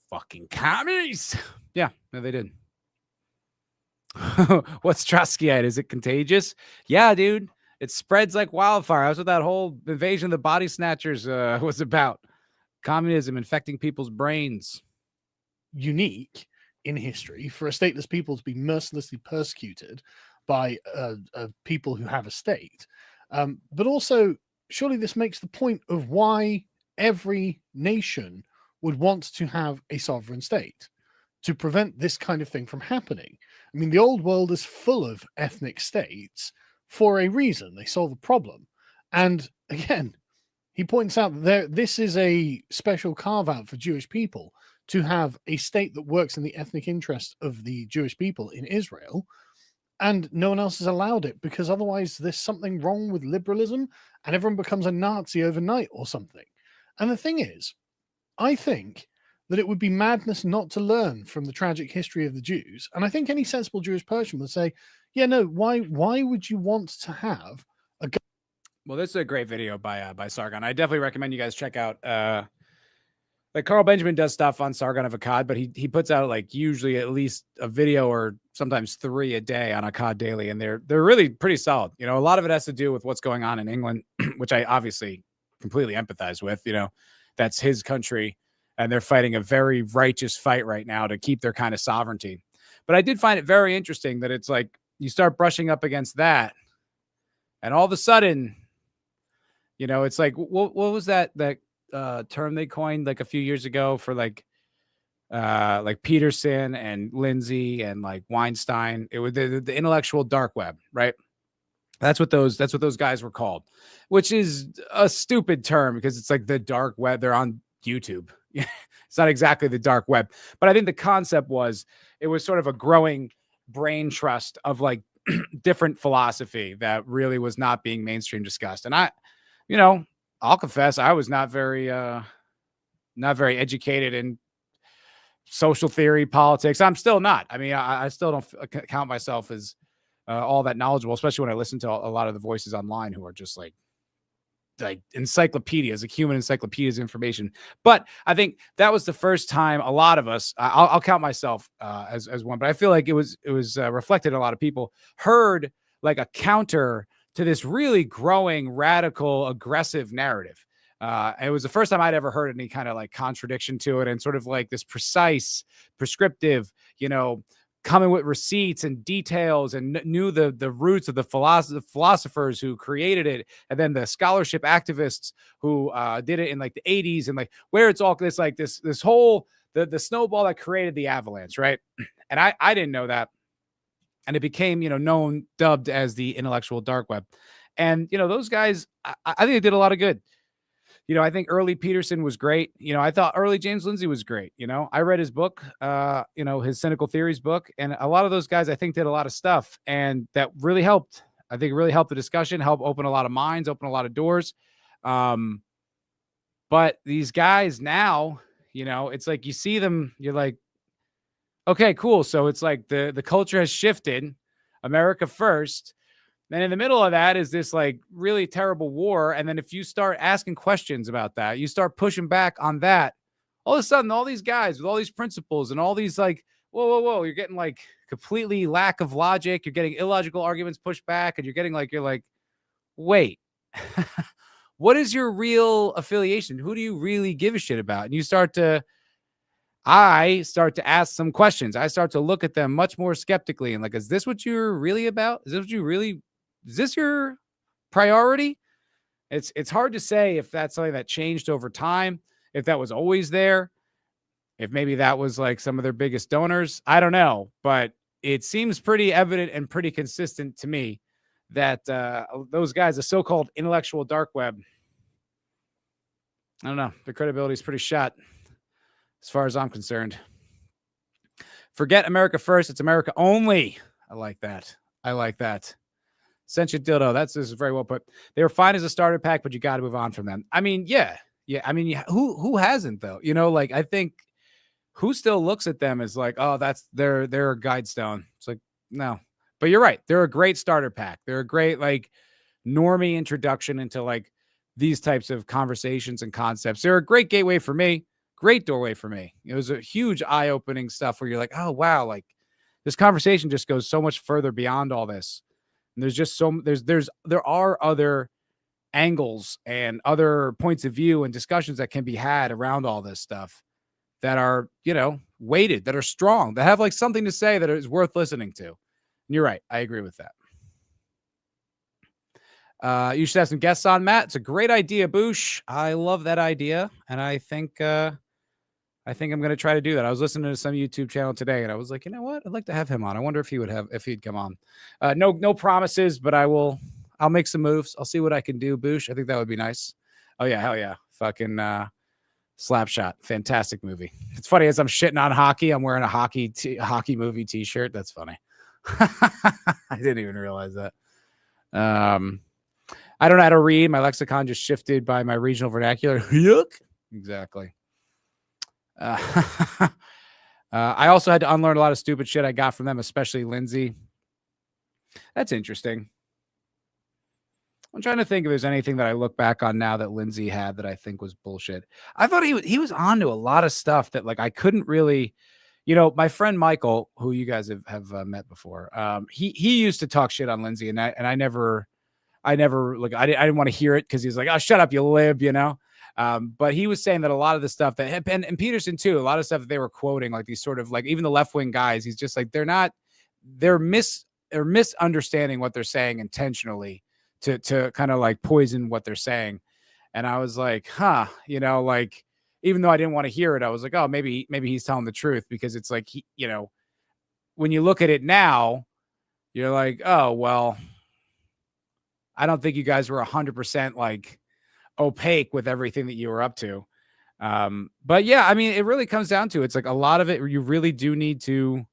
Fucking commies. Yeah, no, they did. What's Trotskyite? Is it contagious? Yeah, dude. It spreads like wildfire. That's what that whole invasion of the body snatchers was about. Communism infecting people's brains. Unique in history for a stateless people to be mercilessly persecuted by people who have a state. But also, surely this makes the point of why every nation would want to have a sovereign state, to prevent this kind of thing from happening. I mean, the old world is full of ethnic states for a reason. They solve a problem. And again, he points out that this is a special carve-out for Jewish people to have a state that works in the ethnic interest of the Jewish people in Israel, and no one else has allowed it, because otherwise there's something wrong with liberalism and everyone becomes a Nazi overnight or something. And the thing is, I think that it would be madness not to learn from the tragic history of the Jews. And I think any sensible Jewish person would say, yeah, no, why would you want to have a... Well, this is a great video by Sargon. I definitely recommend you guys check out, like, Carl Benjamin does stuff on Sargon of Akkad, but he puts out like usually at least a video or sometimes 3 a day on Akkad Daily. And they're really pretty solid. A lot of it has to do with what's going on in England, which I obviously completely empathize with. That's his country, and they're fighting a very righteous fight right now to keep their kind of sovereignty. But I did find it very interesting that it's like you start brushing up against that, and all of a sudden, it's like, what was that term they coined like a few years ago for like Peterson and Lindsay and like Weinstein? It was the intellectual dark web, right? That's what those guys were called, which is a stupid term because it's like the dark web. They're on YouTube. It's not exactly the dark web, but I think the concept was, it was sort of a growing brain trust of like different philosophy that really was not being mainstream discussed. And I'll confess, I was not very educated in social theory, politics. I'm still not. I mean, I still don't count myself as all that knowledgeable, especially when I listen to a lot of the voices online who are just like encyclopedias, like human encyclopedias information. But I think that was the first time a lot of us, I'll count myself as one, but I feel like it was reflected in a lot of people, heard like a counter to this really growing, radical, aggressive narrative. It was the first time I'd ever heard any kind of like contradiction to it, and sort of like this precise, prescriptive, coming with receipts and details, and knew the roots of the philosophers who created it, and then the scholarship activists who did it in like the 80s, and like where it's all this like this whole the snowball that created the avalanche, right? And I didn't know that and it became, known, dubbed as the intellectual dark web. And, those guys, I think they did a lot of good. I think early Peterson was great. I thought early James Lindsay was great. I read his book, his Cynical Theories book, and a lot of those guys I think did a lot of stuff, and that really helped. I think it really helped the discussion, helped open a lot of minds, open a lot of doors. But these guys now, it's like you see them, you're like, okay, cool. So it's like the culture has shifted, America first. Then in the middle of that is this like really terrible war. And then if you start asking questions about that, you start pushing back on that, all of a sudden, all these guys with all these principles and all these like, whoa, you're getting like completely lack of logic. You're getting illogical arguments pushed back, and you're like, wait, what is your real affiliation? Who do you really give a shit about? And I start to ask some questions. I start to look at them much more skeptically and like, is this what you're really about? Is this your priority? It's hard to say if that's something that changed over time, if that was always there, if maybe that was like some of their biggest donors. I don't know, but it seems pretty evident and pretty consistent to me that those guys, the so-called intellectual dark web, I don't know, the credibility is pretty shot as far as I'm concerned. Forget America first. It's America only. I like that. Sentient dildo. This is very well put. They were fine as a starter pack, but you got to move on from them. I mean, yeah. I mean, who hasn't though? Like I think who still looks at them as like, oh, they're a guide stone. It's like, no, but you're right. They're a great starter pack. They're a great like normie introduction into like these types of conversations and concepts. They're a great gateway for me. Great doorway for me. It was a huge eye-opening stuff where you're like, oh wow, like this conversation just goes so much further beyond all this. And there's just there are other angles and other points of view and discussions that can be had around all this stuff that are, weighted, that are strong, that have like something to say that is worth listening to. And you're right. I agree with that. You should have some guests on, Matt. It's a great idea, Boosh. I love that idea. And I think I'm going to try to do that. I was listening to some YouTube channel today and I was like, you know what? I'd like to have him on. I wonder if he'd come on. No promises, but I'll make some moves. I'll see what I can do. Boosh. I think that would be nice. Oh yeah. Hell yeah. Fucking, Slapshot. Fantastic movie. It's funny as I'm shitting on hockey. I'm wearing a hockey movie t-shirt. That's funny. I didn't even realize that. I don't know how to read. My lexicon just shifted by my regional vernacular. Yuck. Exactly. I also had to unlearn a lot of stupid shit I got from them, especially Lindsay. That's interesting. I'm trying to think if there's anything that I look back on now that Lindsay had that I think was bullshit. I thought he was onto a lot of stuff that like I couldn't really, my friend Michael, who you guys have met before, he used to talk shit on Lindsay, and I never like I didn't want to hear it because he's like, oh, shut up, you lib, but he was saying that a lot of the stuff that and Peterson too, a lot of stuff that they were quoting, like these sort of like even the left-wing guys, he's just like they're misunderstanding what they're saying intentionally to kind of like poison what they're saying. And I was like, like even though I didn't want to hear it, I was like, oh, maybe he's telling the truth, because it's like when you look at it now, you're like, oh well, I don't think you guys were 100% like opaque with everything that you were up to. But yeah, I mean, it really comes down to, it's like a lot of it, you really do need to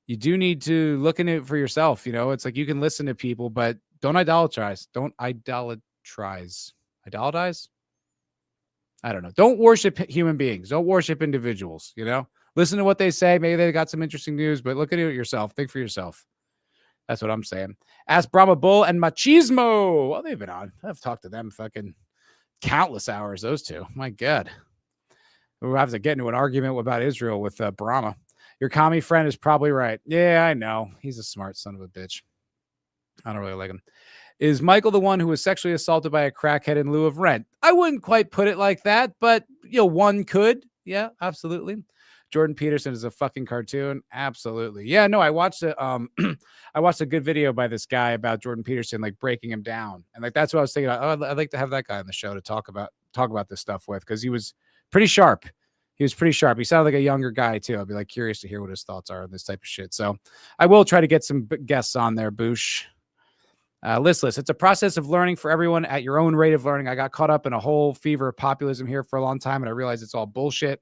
look in it for yourself. It's like you can listen to people, but don't idolatrize. Idolize? I don't know. Don't worship human beings. Don't worship individuals, listen to what they say. Maybe they got some interesting news, but look at it yourself. Think for yourself. That's what I'm saying. Ask Brahma Bull and Machismo. Well, they've been on. I've talked to them fucking countless hours, those two. My God. We'll have to get into an argument about Israel with Brahma. Your commie friend is probably right. Yeah, I know. He's a smart son of a bitch. I don't really like him. Is Michael the one who was sexually assaulted by a crackhead in lieu of rent? I wouldn't quite put it like that, but one could. Yeah, absolutely. Jordan Peterson is a fucking cartoon. Absolutely. Yeah, no, I watched I watched a good video by this guy about Jordan Peterson, like breaking him down. And like, that's what I was thinking. Oh, I'd like to have that guy on the show to talk about this stuff with, because he was pretty sharp. He was pretty sharp. He sounded like a younger guy too. I'd be like curious to hear what his thoughts are on this type of shit. So I will try to get some guests on there, Boosh. Listless. It's a process of learning for everyone at your own rate of learning. I got caught up in a whole fever of populism here for a long time, and I realized it's all bullshit.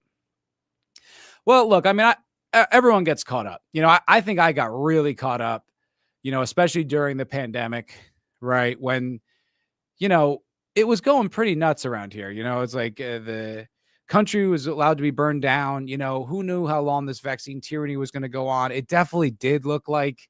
Well, look, I mean, everyone gets caught up. You know, I think I got really caught up, you know, especially during the pandemic, right? When, you know, it was going pretty nuts around here. You know, it's like the country was allowed to be burned down. You know, who knew how long this vaccine tyranny was going to go on? It definitely did look like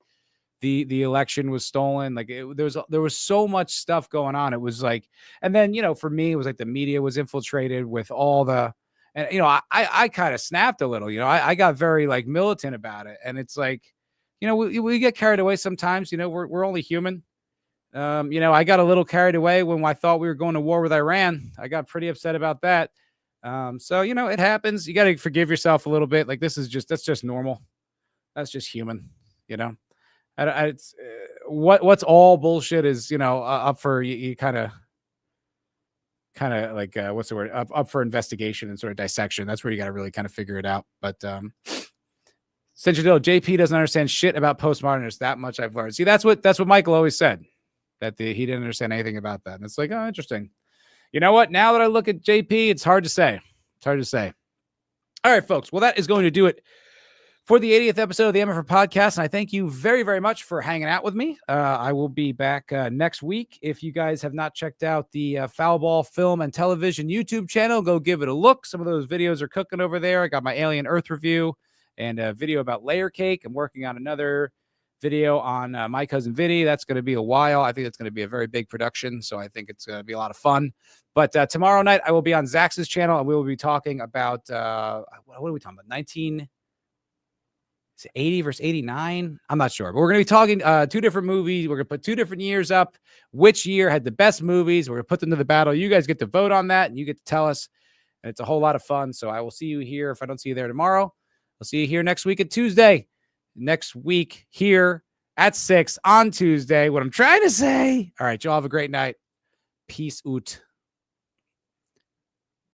the election was stolen. Like there was so much stuff going on. It was like, and then, you know, for me, it was like the media was infiltrated with all the, and, you know, I kind of snapped a little, you know, I got very like militant about it. And it's like, you know, we get carried away sometimes, you know, we're only human. You know, I got a little carried away when I thought we were going to war with Iran. I got pretty upset about that. So, you know, it happens. You got to forgive yourself a little bit. Like that's just normal. That's just human, you know. It's what's all bullshit is, you know, up for you kind of like what's the word, up for investigation and sort of dissection. That's where you got to really kind of figure it out. But Central JP doesn't understand shit about postmodernists. That much I've learned. See, that's what Michael always said, that he didn't understand anything about that. And it's like, oh, interesting. You know what? Now that I look at JP, it's hard to say. It's hard to say. All right, folks. Well, that is going to do it for the 80th episode of the MFR podcast. And I thank you very, very much for hanging out with me. I will be back next week. If you guys have not checked out the Foul Ball Film and Television YouTube channel, go give it a look. Some of those videos are cooking over there. I got my Alien Earth review and a video about layer cake. I'm working on another video on My Cousin Vinny. That's going to be a while. I think it's going to be a very big production. So I think it's going to be a lot of fun. But tomorrow night, I will be on Zax's channel and we will be talking about, what are we talking about? 1980 versus 89. I'm not sure, but we're going to be talking two different movies. We're going to put 2 different years up. Which year had the best movies? We're going to put them to the battle. You guys get to vote on that and you get to tell us. And it's a whole lot of fun. So I will see you here. If I don't see you there tomorrow, I'll see you here next week at Tuesday. Next week here at 6 on Tuesday. What I'm trying to say. All right, y'all have a great night. Peace out.